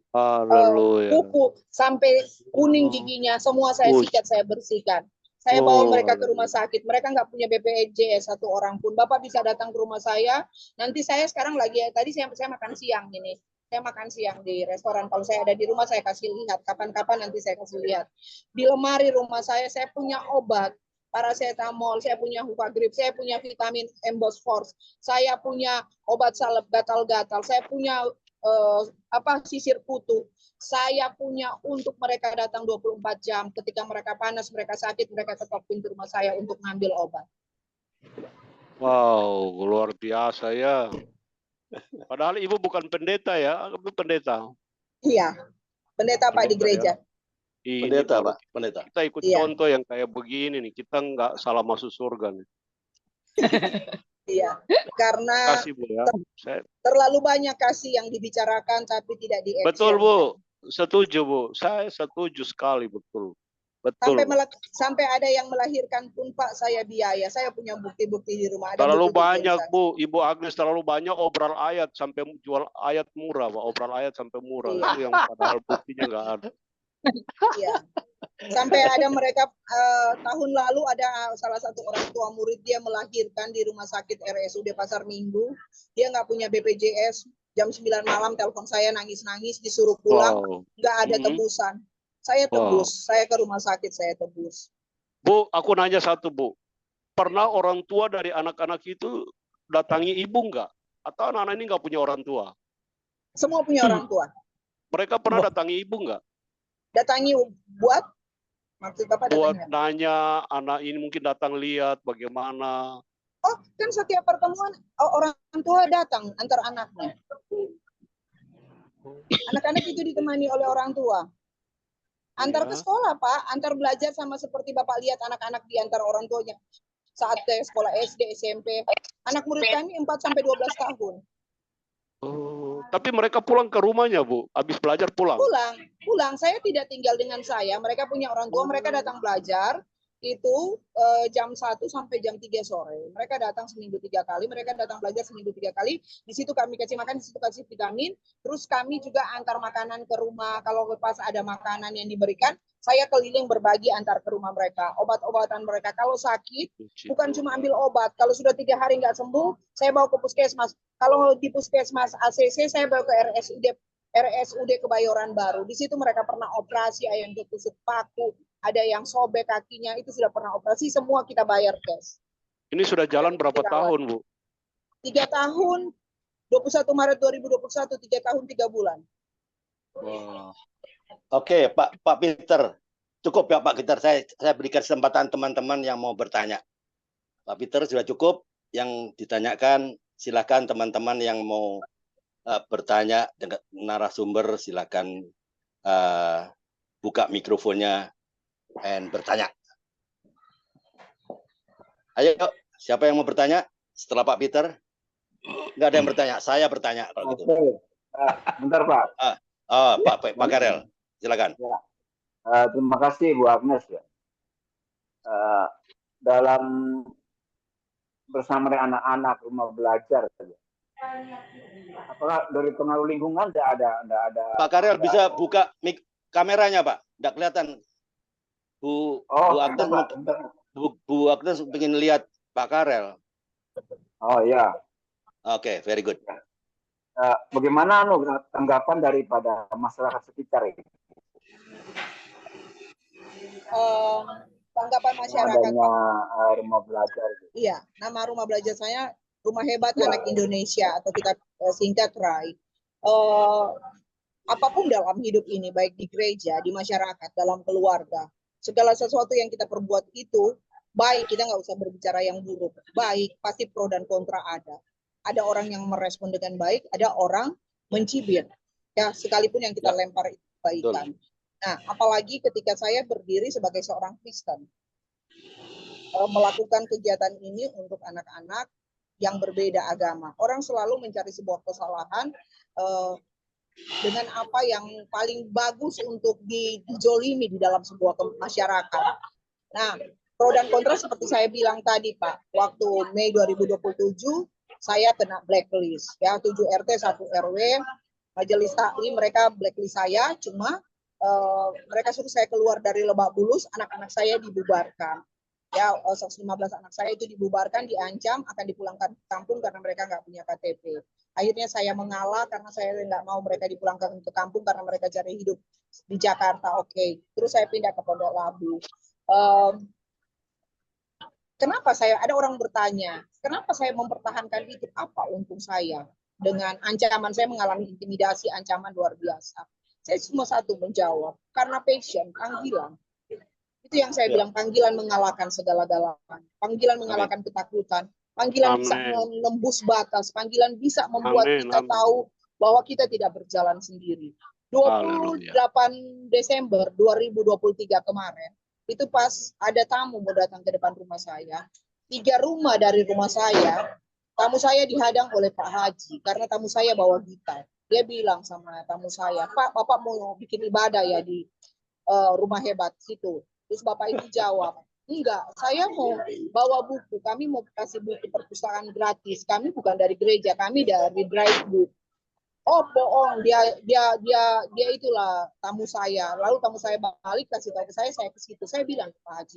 kuku, sampai kuning giginya. Semua saya sikat, saya bersihkan. Saya bawa mereka ke rumah sakit. Mereka nggak punya BPJS satu orang pun. Bapak bisa datang ke rumah saya. Nanti saya sekarang lagi, tadi saya makan siang ini. Saya makan siang di restoran. Kalau saya ada di rumah, saya kasih lihat. Kapan-kapan nanti saya kasih lihat. Di lemari rumah saya punya obat. Paracetamol, saya punya Hupagrip, saya punya vitamin Embosforce, saya punya obat salep gatal-gatal, saya punya sisir kutu. Saya punya untuk mereka datang 24 jam. Ketika mereka panas, mereka sakit, mereka ketok pintu rumah saya untuk ngambil obat. Wow, luar biasa ya. Padahal ibu bukan pendeta ya, ibu pendeta. Iya, pendeta Pak di gereja. Ya? Pendeta Pak, pendeta. Kita ikut contoh yang kayak begini nih, kita nggak salah masuk surga nih. Iya, karena Kasih, Bu, ya. Terlalu banyak kasih yang dibicarakan tapi tidak di-action. Betul Bu, setuju Bu, saya setuju sekali, betul. Sampai ada yang melahirkan pun Pak, saya biaya. Saya punya bukti-bukti di rumah. Ada terlalu banyak Bu, Ibu Agnes terlalu banyak obral ayat sampai jual ayat murah, Pak. Obral ayat sampai murah. Iya. Itu yang padahal buktinya nggak ada. Iya. Sampai ada mereka tahun lalu ada salah satu orang tua murid dia melahirkan di rumah sakit RSUD Pasar Minggu. Dia nggak punya BPJS. Jam 9 malam telepon saya nangis-nangis disuruh pulang. Nggak ada tebusan. Saya tebus, saya ke rumah sakit, saya tebus. Bu, aku nanya satu Bu, pernah orang tua dari anak-anak itu datangi ibu nggak? Atau anak-anak ini nggak punya orang tua? Semua punya orang tua. Mereka pernah datangi ibu nggak? Datangi buat? Maksud Bapak buat nanya, anak ini mungkin datang lihat bagaimana. Oh, kan setiap pertemuan orang tua datang antar anaknya. Anak-anak itu ditemani oleh orang tua. Antar ke sekolah, Pak. Antar belajar sama seperti Bapak lihat anak-anak diantar orang tuanya. Saat ke sekolah SD, SMP. Anak murid kami 4-12 tahun. Oh, tapi mereka pulang ke rumahnya, Bu. Habis belajar pulang? Pulang. Saya tidak tinggal dengan saya. Mereka punya orang tua, mereka datang belajar. itu jam 1 sampai jam 3 sore. Mereka datang seminggu 3 kali, mereka datang belajar seminggu 3 kali. Di situ kami kasih makan, di situ kasih vitamin. Terus kami juga antar makanan ke rumah. Kalau pas ada makanan yang diberikan, saya keliling berbagi antar ke rumah mereka. Obat-obatan mereka. Kalau sakit, bukan cuma ambil obat. Kalau sudah 3 hari nggak sembuh, saya bawa ke puskesmas. Kalau di puskesmas ACC, saya bawa ke RSUD Kebayoran Baru. Di situ mereka pernah operasi, ada yang ketusuk paku, ada yang sobek kakinya, itu sudah pernah operasi, semua kita bayar cash. Ini sudah jalan berapa tahun, Bu? 3 tahun, 21 Maret 2021, 3 tahun 3 bulan. Wah. Oke, Pak Peter. Cukup ya Pak Peter, saya berikan kesempatan teman-teman yang mau bertanya. Pak Peter sudah cukup, yang ditanyakan silakan teman-teman yang mau bertanya dengan narasumber, silakan buka mikrofonnya dan bertanya. Ayo, siapa yang mau bertanya setelah Pak Peter? Nggak ada yang bertanya, saya bertanya kalau gitu. Bentar Pak. Pak Karel, silakan. Ya. Terima kasih Bu Agnes ya. Dalam bersama dengan anak-anak rumah belajar saja. Apakah dari pengaruh lingkungan tidak ada. Pak Karel bisa buka kameranya Pak, tidak kelihatan. Bu Agnes, Bu Agnes ingin lihat Pak Karel. Oh ya. Oke, very good. Bagaimana tanggapan daripada masyarakat sekitar ini? Tanggapan masyarakat adanya rumah belajar. Iya, nama rumah belajar saya Rumah Hebat Anak Indonesia, atau kita singkat RAI. Apapun dalam hidup ini, baik di gereja, di masyarakat, dalam keluarga, segala sesuatu yang kita perbuat itu baik, kita nggak usah berbicara yang buruk. Baik, pasti pro dan kontra ada. Ada orang yang merespon dengan baik, ada orang mencibir. Ya, sekalipun yang kita lempar itu kebaikan. Nah, apalagi ketika saya berdiri sebagai seorang Kristen, melakukan kegiatan ini untuk anak-anak yang berbeda agama. Orang selalu mencari sebuah kesalahan dengan apa yang paling bagus untuk dijolimi di dalam sebuah masyarakat. Nah, pro dan kontra seperti saya bilang tadi Pak, waktu Mei 2027 saya kena blacklist ya, 7 RT 1 RW, majelis taklim mereka blacklist saya, cuma mereka suruh saya keluar dari Lebak Bulus, anak-anak saya dibubarkan. Ya, 115 anak saya itu dibubarkan, diancam akan dipulangkan ke kampung karena mereka nggak punya KTP. Akhirnya saya mengalah karena saya nggak mau mereka dipulangkan ke kampung karena mereka cari hidup di Jakarta. Oke. Terus saya pindah ke Pondok Labu. Kenapa ada orang bertanya, kenapa saya mempertahankan itu? Apa untung saya? Dengan ancaman, saya mengalami intimidasi, ancaman luar biasa. Saya cuma satu menjawab, karena passion, panggilan. Itu yang saya bilang, panggilan mengalahkan segala-galanya. Panggilan mengalahkan ketakutan. Panggilan bisa menembus batas. Panggilan bisa membuat kita tahu bahwa kita tidak berjalan sendiri. 28 Desember 2023 kemarin, itu pas ada tamu mau datang ke depan rumah saya. 3 rumah dari rumah saya, tamu saya dihadang oleh Pak Haji. Karena tamu saya bawa gitar. Dia bilang sama tamu saya, Pak, Bapak mau bikin ibadah ya di Rumah Hebat situ. Terus Bapak itu jawab, enggak, saya mau bawa buku, kami mau kasih buku perpustakaan gratis, kami bukan dari gereja, kami dari Drive Book. Oh bohong, dia itulah tamu saya. Lalu tamu saya balik kasih tahu ke saya ke situ. Saya bilang Pak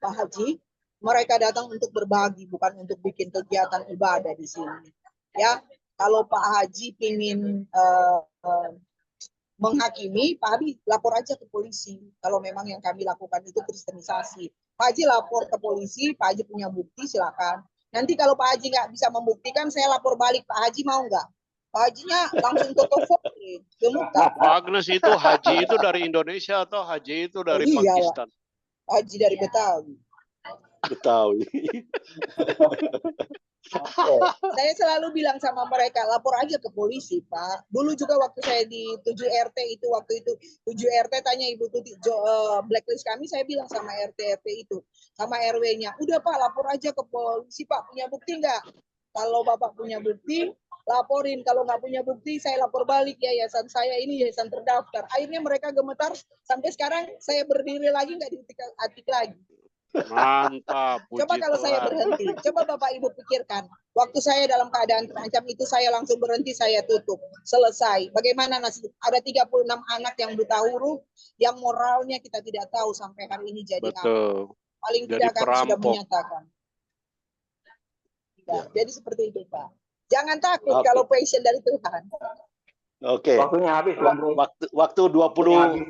Haji, mereka datang untuk berbagi, bukan untuk bikin kegiatan ibadah di sini. Ya, kalau Pak Haji ingin menghakimi, Pak Haji lapor aja ke polisi. Kalau memang yang kami lakukan itu kristenisasi, Pak Haji lapor ke polisi, Pak Haji punya bukti silakan. Nanti kalau Pak Haji nggak bisa membuktikan, saya lapor balik. Pak Haji mau nggak? Pak Hajinya langsung fotokopi. Pak Agnes, itu haji itu dari Indonesia atau haji itu dari Pakistan? Haji dari Betawi. Betawi. Saya selalu bilang sama mereka, lapor aja ke polisi, Pak. Dulu juga waktu saya di 7 RT itu, waktu itu 7 RT tanya Ibu Tuti blacklist kami, saya bilang sama RT itu, sama RW-nya, udah Pak, lapor aja ke polisi Pak, punya bukti nggak? Kalau Bapak punya bukti, laporin. Kalau nggak punya bukti, saya lapor balik yayasan saya ini yayasan terdaftar. Akhirnya mereka gemetar. Sampai sekarang saya berdiri lagi, nggak ditik lagi. Mantap, puji Coba kalau saya Tuhan. berhenti, coba Bapak Ibu pikirkan. Waktu saya dalam keadaan terancam itu, saya langsung berhenti, saya tutup. Selesai. Bagaimana nasib? Ada 36 anak yang buta huruf, yang moralnya kita tidak tahu sampai hari ini jadi apa. Betul. Paling Jadi tidak kami sudah perampok. menyatakan. Ya, jadi seperti itu, Pak. Jangan takut Oke. kalau passion dari Tuhan. Oke. Waktunya habis, Bang Bro. Waktu 22.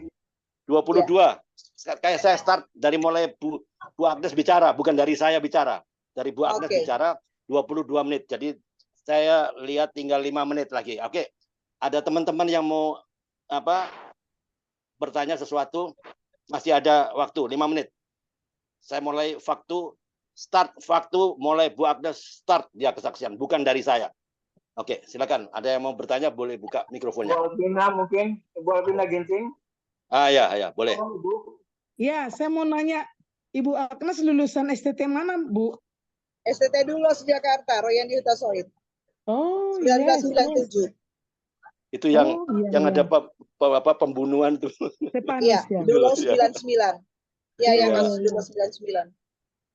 Kayak saya start dari mulai Bu Agnes bicara, bukan dari saya bicara. Dari Bu Agnes Oke. bicara 22 menit. Jadi saya lihat tinggal 5 menit lagi. Oke. Ada teman-teman yang mau bertanya sesuatu, masih ada waktu 5 menit. Saya mulai waktu mulai Bu Agnes start dia kesaksian, bukan dari saya. Oke, silakan. Ada yang mau bertanya boleh buka mikrofonnya. Bu Albina mungkin, Bu Albina Ginsing. Ya, boleh. Oh, Bu. Ya, saya mau nanya, Ibu Agnes lulusan STT mana, Bu? STT Dulos Jakarta, Royandi Hutasoid. Oh, yes. 1997. Itu yang iya. ada pembunuhan tuh. Stepanus Iya, ya. Dulos Iya. 99. Ya, yang Iya. kasus Dulos 99.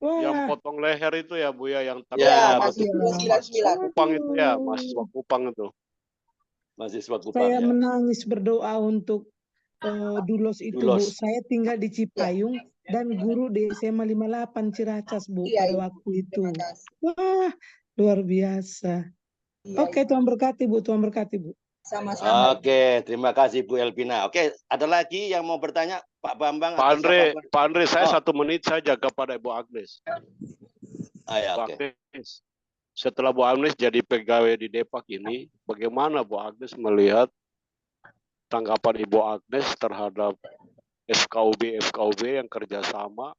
Yang Wah, potong leher itu ya, Bu ya, yang Ya, kasus betul. Dulos 99. Kupang itu ya, mahasiswa Kupang itu. Mahasiswa Kupang saya ya. menangis berdoa untuk Dulos itu, Bu. Dulos. Saya tinggal di Cipayung dan guru di SMA 58 Ciracas, Bu, Iya, pada Ibu. waktu itu. Terima kasih. Wah, luar biasa. Iya, Oke, Ibu. Tuhan berkati, Bu. Tuhan berkati, Bu. Sama-sama. Oke, terima kasih Bu Elvina. Oke, ada lagi yang mau bertanya? Pak Bambang atau siapapun? Pak Andre, saya Oh. 1 menit saya jaga pada Ibu Agnes. Ya, Bu oke. Agnes, setelah Bu Agnes jadi pegawai di Depak ini, bagaimana Bu Agnes melihat tanggapan Ibu Agnes terhadap FKUB yang kerjasama,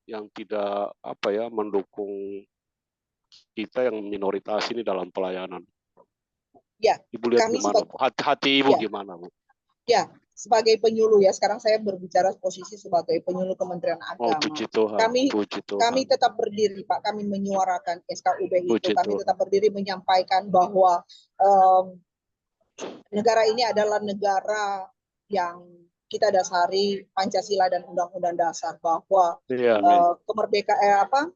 yang tidak mendukung kita yang minoritas ini dalam pelayanan? Ya, Ibu lihat kami gimana, Bu? Hati Ibu gimana, Bu? Ya, sebagai penyuluh ya, sekarang saya berbicara posisi sebagai penyuluh Kementerian Oh, Agama. puji Tuhan. Kami kami tetap berdiri, Pak. Kami menyuarakan SKUB itu. Puji Kami Tuhan. tetap berdiri menyampaikan bahwa negara ini adalah negara yang kita dasari Pancasila dan Undang-Undang Dasar, bahwa Iya, kemerdekaan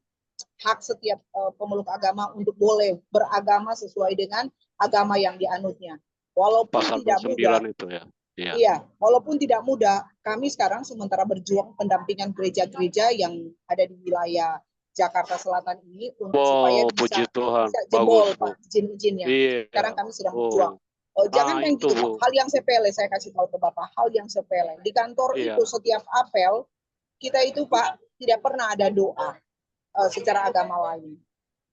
hak setiap pemeluk agama untuk boleh beragama sesuai dengan agama yang dianutnya. Walaupun pasal tidak 29 mudah. itu ya. Iya. Iya, walaupun tidak mudah, kami sekarang sementara berjuang pendampingan gereja-gereja yang ada di wilayah Jakarta Selatan ini untuk supaya puji Tuhan. bisa jebol, Bagus, Pak, izin-izinnya. Iya. Sekarang kami sedang berjuang. Jangan main itu, gitu, Bu. Pak. Hal yang sepele, saya kasih tahu ke Bapak, hal yang sepele. Di kantor Iya. itu setiap apel, kita itu, Pak, tidak pernah ada doa secara agama lain.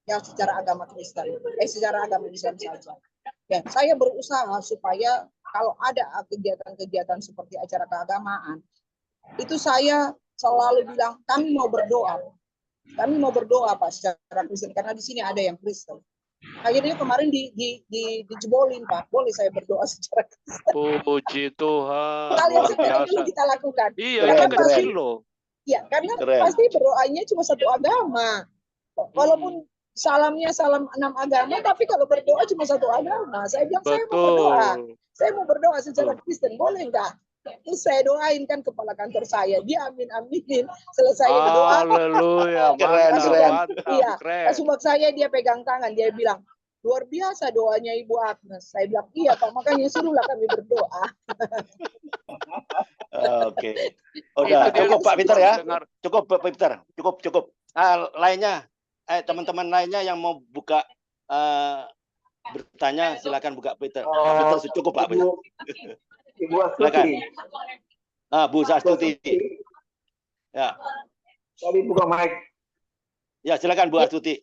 Ya, secara agama Kristen. Secara agama Islam saja. Ya, saya berusaha supaya kalau ada kegiatan-kegiatan seperti acara keagamaan, itu saya selalu bilang, kami mau berdoa. Kami mau berdoa, Pak, secara Kristen. Karena di sini ada yang Kristen. Akhirnya kemarin dijebolin, Pak. Boleh saya berdoa secara Kristen. Puji Tuhan. Hal yang Luar sepele biasa. dulu kita lakukan. Iya, Karena ini kecil loh. Ya, karena Keren. pasti berdoanya cuma satu agama. Walaupun salamnya salam 6 agama, tapi kalau berdoa cuma satu agama. Saya bilang, saya mau berdoa. Saya mau berdoa secara Kristen, boleh enggak? Terus saya doain kan kepala kantor saya. Dia amin-aminin. Selesai berdoa. Haleluya. Keren, Iya, kasubag saya dia pegang tangan. Dia bilang, luar biasa doanya Ibu Agnes. Saya bilang, iya Pak, makanya suruhlah kami berdoa. Oke. Udah, cukup Pak Peter ya. Cukup Pak Peter. Cukup. Lainnya, teman-teman lainnya yang mau buka bertanya, silakan buka Peter. Pak Peter cukup Pak Peter. Ibu Astuti. Bu Astuti. Ya. Tadi buka mic. Ya, silakan Bu Astuti.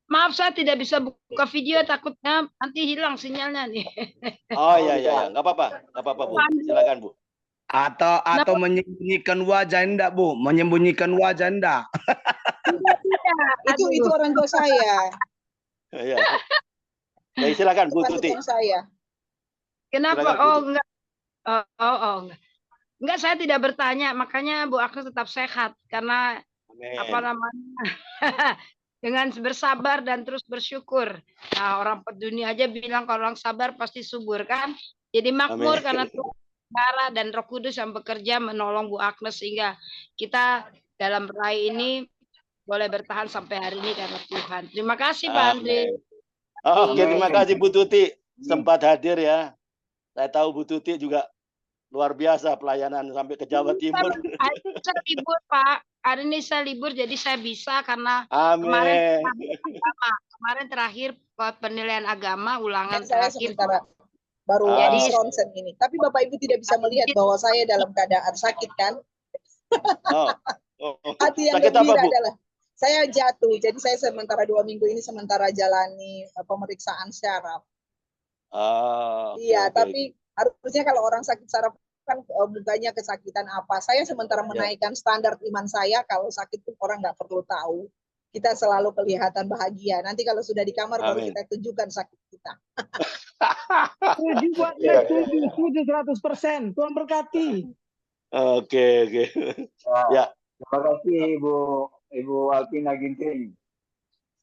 Maaf, saya tidak bisa buka video, takutnya nanti hilang sinyalnya nih. Oh iya, nggak apa-apa Bu. Silakan Bu. Atau menyembunyikan wajah enggak, Bu? Menyembunyikan wajah enggak? Itu orang tua saya. Iya. Ya, silakan Bu Tuti. Saya. Kenapa? Silakan, Oh enggak. Enggak. Enggak, saya tidak bertanya, makanya Bu Agnes tetap sehat karena Amin. apa namanya? dengan bersabar dan terus bersyukur. Nah, orang dunia aja bilang kalau orang sabar pasti subur kan. Jadi makmur Amin. karena Tuhan darah dan Roh Kudus yang bekerja menolong Bu Agnes sehingga kita dalam meraih ini boleh bertahan sampai hari ini karena Tuhan. Terima kasih Pak Andre. Oke, terima kasih Bu Tuti sempat hadir ya. Saya tahu Bu Tuti juga luar biasa pelayanan sampai ke Jawa Timur. Hari ini saya libur Pak. Hari ini saya libur jadi saya bisa karena kemarin terakhir penilaian agama ulangan saya terakhir. Sementara baru Jadi ronsen ini. Tapi Bapak Ibu tidak bisa melihat bahwa saya dalam keadaan sakit kan? Hati yang gembira adalah saya jatuh. Jadi saya sementara 2 minggu ini sementara jalani pemeriksaan syaraf. Iya, tapi harusnya kalau orang sakit syaraf kan mukanya kesakitan apa. Saya sementara menaikkan standar iman saya, kalau sakit pun orang nggak perlu tahu. Kita selalu kelihatan bahagia. Nanti kalau sudah di kamar baru kita tunjukkan sakit kita. Setuju buat setuju 100%. Tuhan berkati. Oke. Ya. Terima kasih Ibu Alpina Ginting.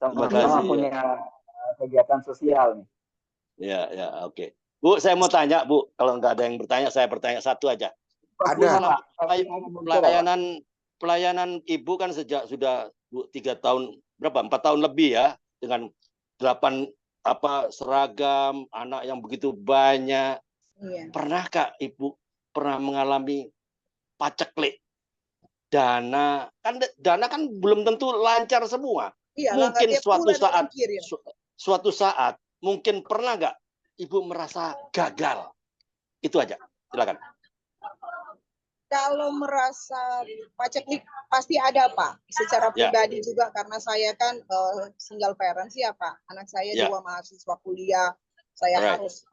Sama-sama punya kegiatan sosial nih. Ya, oke. Bu, saya mau tanya, Bu. Kalau nggak ada yang bertanya, saya bertanya satu aja. Ada. Pelayanan Ibu kan sejak sudah 3 tahun, 4 tahun lebih ya, dengan 8 seragam, anak yang begitu banyak. Iya. Pernahkah Ibu pernah mengalami paceklik dana? Dana kan belum tentu lancar semua. Iya, mungkin suatu saat mungkin pernah nggak Ibu merasa gagal? Itu aja. Silakan. Kalau merasa paceklik pasti ada Pak. Secara pribadi juga karena saya kan single parents ya Pak. Anak saya 2 mahasiswa kuliah. Saya harus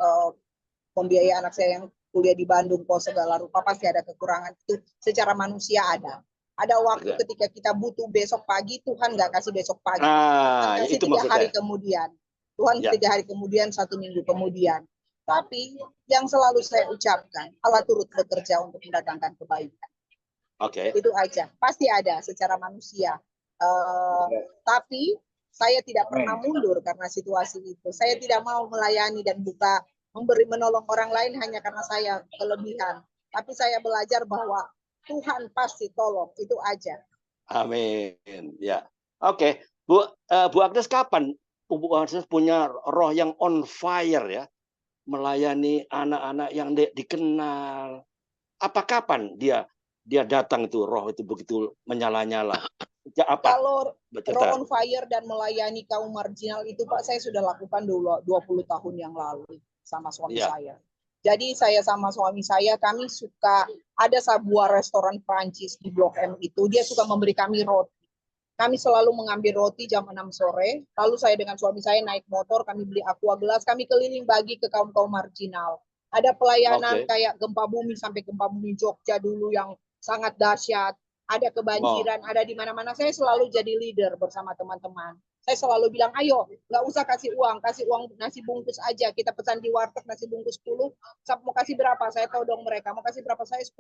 membiayai anak saya yang kuliah di Bandung kok segala rupa pasti ada kekurangan itu. Secara manusia ada. Ada waktu ketika kita butuh besok pagi, Tuhan nggak kasih besok pagi. Tuhan kasih 3 hari kemudian. Tuhan 3 hari kemudian, 1 minggu kemudian. Tapi yang selalu saya ucapkan, Allah turut bekerja untuk mendatangkan kebaikan. Itu aja. Pasti ada secara manusia. Tapi saya tidak pernah mundur karena situasi itu. Saya tidak mau melayani dan menolong orang lain hanya karena saya kelebihan. Tapi saya belajar bahwa Tuhan pasti tolong. Itu aja. Amin. Ya. Oke. Bu Agnes, kapan Bu Agnes punya roh yang on fire ya? Melayani anak-anak yang dikenal. Apa kapan dia datang itu roh itu begitu menyala-nyala? Kalau roh on fire dan melayani kaum marginal itu Pak, saya sudah lakukan dulu 20 tahun yang lalu sama suami saya. Jadi saya sama suami saya, kami suka ada sebuah restoran Prancis di Blok M itu, dia suka memberi kami roti. Kami selalu mengambil roti jam 6 sore, lalu saya dengan suami saya naik motor, kami beli aqua gelas, kami keliling bagi ke kaum-kaum marginal. Ada pelayanan kayak gempa bumi sampai gempa bumi Jogja dulu yang sangat dahsyat. Ada kebanjiran, ada di mana-mana. Saya selalu jadi leader bersama teman-teman. Saya selalu bilang, ayo, nggak usah kasih uang nasi bungkus aja. Kita pesan di warteg nasi bungkus 10, mau kasih berapa? Saya tahu dong mereka, mau kasih berapa? Saya 10.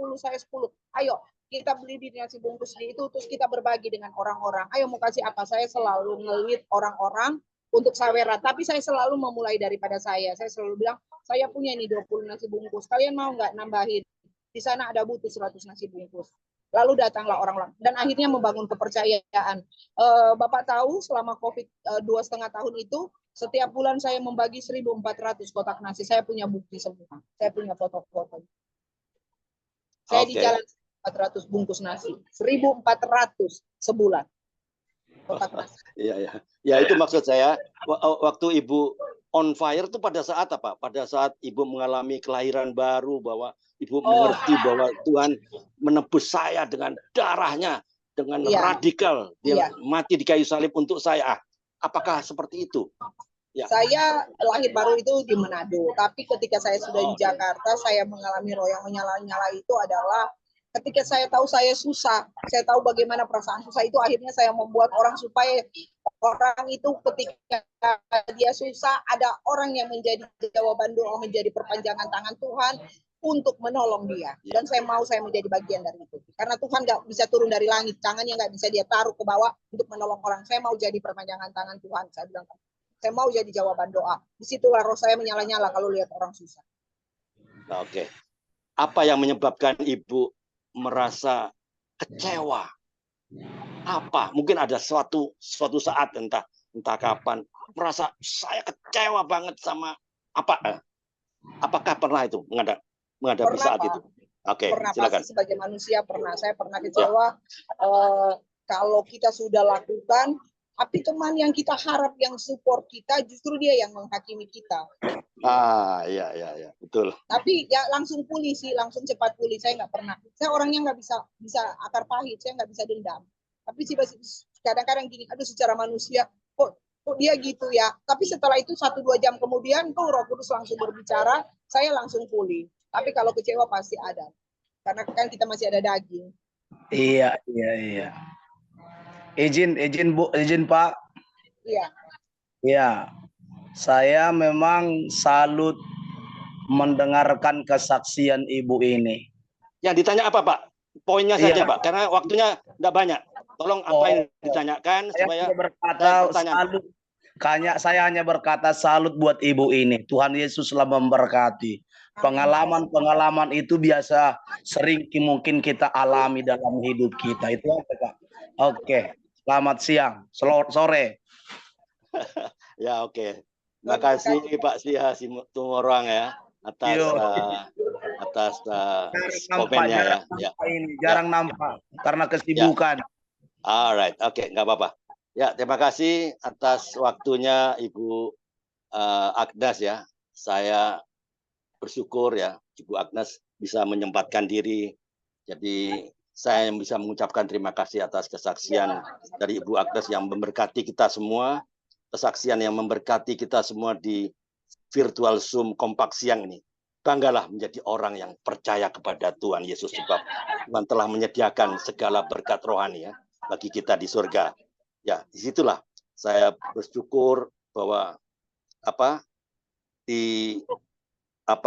Ayo, kita beli di nasi bungkus di itu, terus kita berbagi dengan orang-orang. Ayo mau kasih apa? Saya selalu ngelit orang-orang untuk saweran, tapi saya selalu memulai daripada saya. Saya selalu bilang, saya punya ini 20 nasi bungkus. Kalian mau nggak nambahin? Di sana ada butuh 100 nasi bungkus. Lalu datanglah orang-orang dan akhirnya membangun kepercayaan. Bapak tahu selama COVID 2,5 tahun itu setiap bulan saya membagi 1.400 kotak nasi. Saya punya bukti semua. Saya punya foto-foto. Saya di jalan 400 bungkus nasi. 1.400 sebulan. Kotak nasi. Iya. Ya itu maksud saya. Waktu Ibu on fire itu pada saat apa? Pada saat Ibu mengalami kelahiran baru bahwa Ibu mengerti bahwa Tuhan menebus saya dengan darahnya, dengan radikal. Dia mati di kayu salib untuk saya. Apakah seperti itu? Ya. Saya lahir baru itu di Manado. Tapi ketika saya sudah di Jakarta, saya mengalami roh yang menyala-nyala itu adalah ketika saya tahu saya susah. Saya tahu bagaimana perasaan susah itu. Akhirnya saya membuat orang supaya orang itu ketika dia susah, ada orang yang menjadi jawaban doa, menjadi perpanjangan tangan Tuhan. untuk menolong dia. Dan saya menjadi bagian dari itu. Karena Tuhan nggak bisa turun dari langit, tangannya nggak bisa dia taruh ke bawah untuk menolong orang. Saya mau jadi perpanjangan tangan Tuhan. Saya bilang, saya mau jadi jawaban doa. Disitulah roh saya menyala-nyala kalau lihat orang susah. Oke. Apa yang menyebabkan Ibu merasa kecewa? Apa? Mungkin ada suatu saat entah kapan merasa saya kecewa banget sama apa? Apakah pernah itu menghadapi saat itu? Oke, pernah, silakan. pasti sebagai manusia pernah. Saya pernah kecewa kalau kita sudah lakukan, tapi teman yang kita harap yang support kita justru dia yang menghakimi kita. Iya, betul. Tapi ya langsung pulih sih, langsung cepat pulih. Saya nggak pernah. Saya orangnya nggak bisa akar pahit. Saya nggak bisa dendam. Tapi sih kadang-kadang gini, aduh secara manusia kok dia gitu ya. Tapi setelah itu 1-2 jam kemudian tuh Roh Kudus langsung berbicara, saya langsung pulih. Tapi kalau kecewa pasti ada. Karena kan kita masih ada daging. Iya. Izin Bu, izin Pak. Iya. Iya. Saya memang salut mendengarkan kesaksian Ibu ini. Yang ditanya apa, Pak? Poinnya saja, Pak. Karena waktunya tidak banyak. Tolong apa yang ditanyakan supaya saya hanya berkata salut buat Ibu ini. Tuhan Yesuslah memberkati. Pengalaman itu biasa sering mungkin kita alami dalam hidup kita. Itu apa, Pak? Oke. Selamat siang, sore. Ya, oke. Terima kasih Pak Sia Tumorang ya atas komennya ya. Jarang nampak karena kesibukan. Alright, oke, nggak apa-apa. Ya, terima kasih atas waktunya Ibu Agnes ya. Saya bersyukur ya Ibu Agnes bisa menyempatkan diri. Jadi saya bisa mengucapkan terima kasih atas kesaksian dari Ibu Agnes yang memberkati kita semua. Kesaksian yang memberkati kita semua di virtual Zoom kompak siang ini. Banggalah menjadi orang yang percaya kepada Tuhan Yesus sebab Tuhan telah menyediakan segala berkat rohani ya bagi kita di surga. Ya, disitulah saya bersyukur bahwa apa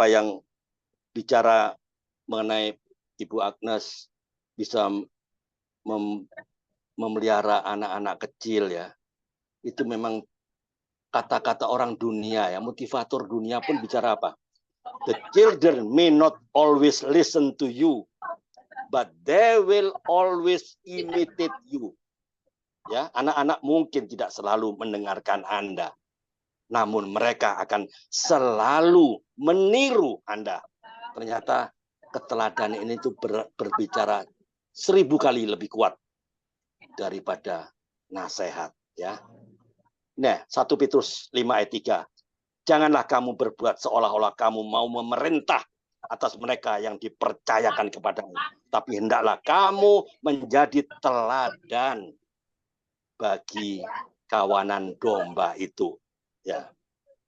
yang bicara mengenai Ibu Agnes bisa memelihara anak-anak kecil ya. Itu memang kata-kata orang dunia ya, motivator dunia pun bicara apa? The children may not always listen to you, but they will always imitate you. Ya, anak-anak mungkin tidak selalu mendengarkan Anda, namun mereka akan selalu meniru Anda. Ternyata keteladanan ini itu berbicara 1000 kali lebih kuat daripada nasihat ya. Nah, 1 Petrus 5 ayat 3. Janganlah kamu berbuat seolah-olah kamu mau memerintah atas mereka yang dipercayakan kepadamu, tapi hendaklah kamu menjadi teladan bagi kawanan domba itu. Ya,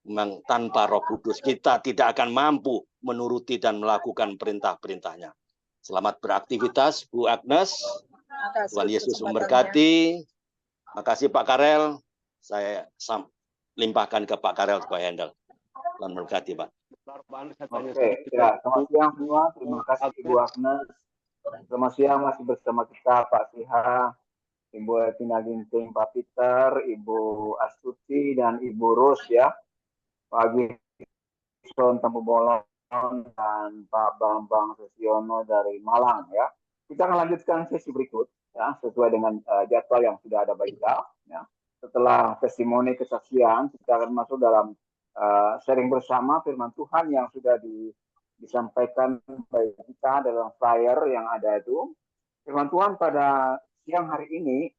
memang tanpa Roh Kudus kita tidak akan mampu menuruti dan melakukan perintah-perintahnya. Selamat beraktivitas, Bu Agnes. Tuhan Yesus memberkati. Makasih Pak Karel. Saya limpahkan ke Pak Karel supaya handle. Tuhan memberkati, Pak. Oke, ya, selamat siang semua. Terima kasih Ibu Agnes. Selamat siang masih bersama kita Pak Siha, Ibu Etina Ginting, Pak Peter, Ibu Astuti, dan Ibu Ros ya. Pak Gison Tampu Bolon dan Pak Bambang Sesiono dari Malang ya. Kita akan lanjutkan sesi berikut ya sesuai dengan jadwal yang sudah ada baiknya. Ya. Setelah testimoni kesaksian, kita akan masuk dalam sharing bersama firman Tuhan yang sudah disampaikan bagi kita dalam flyer yang ada itu. Firman Tuhan pada siang hari ini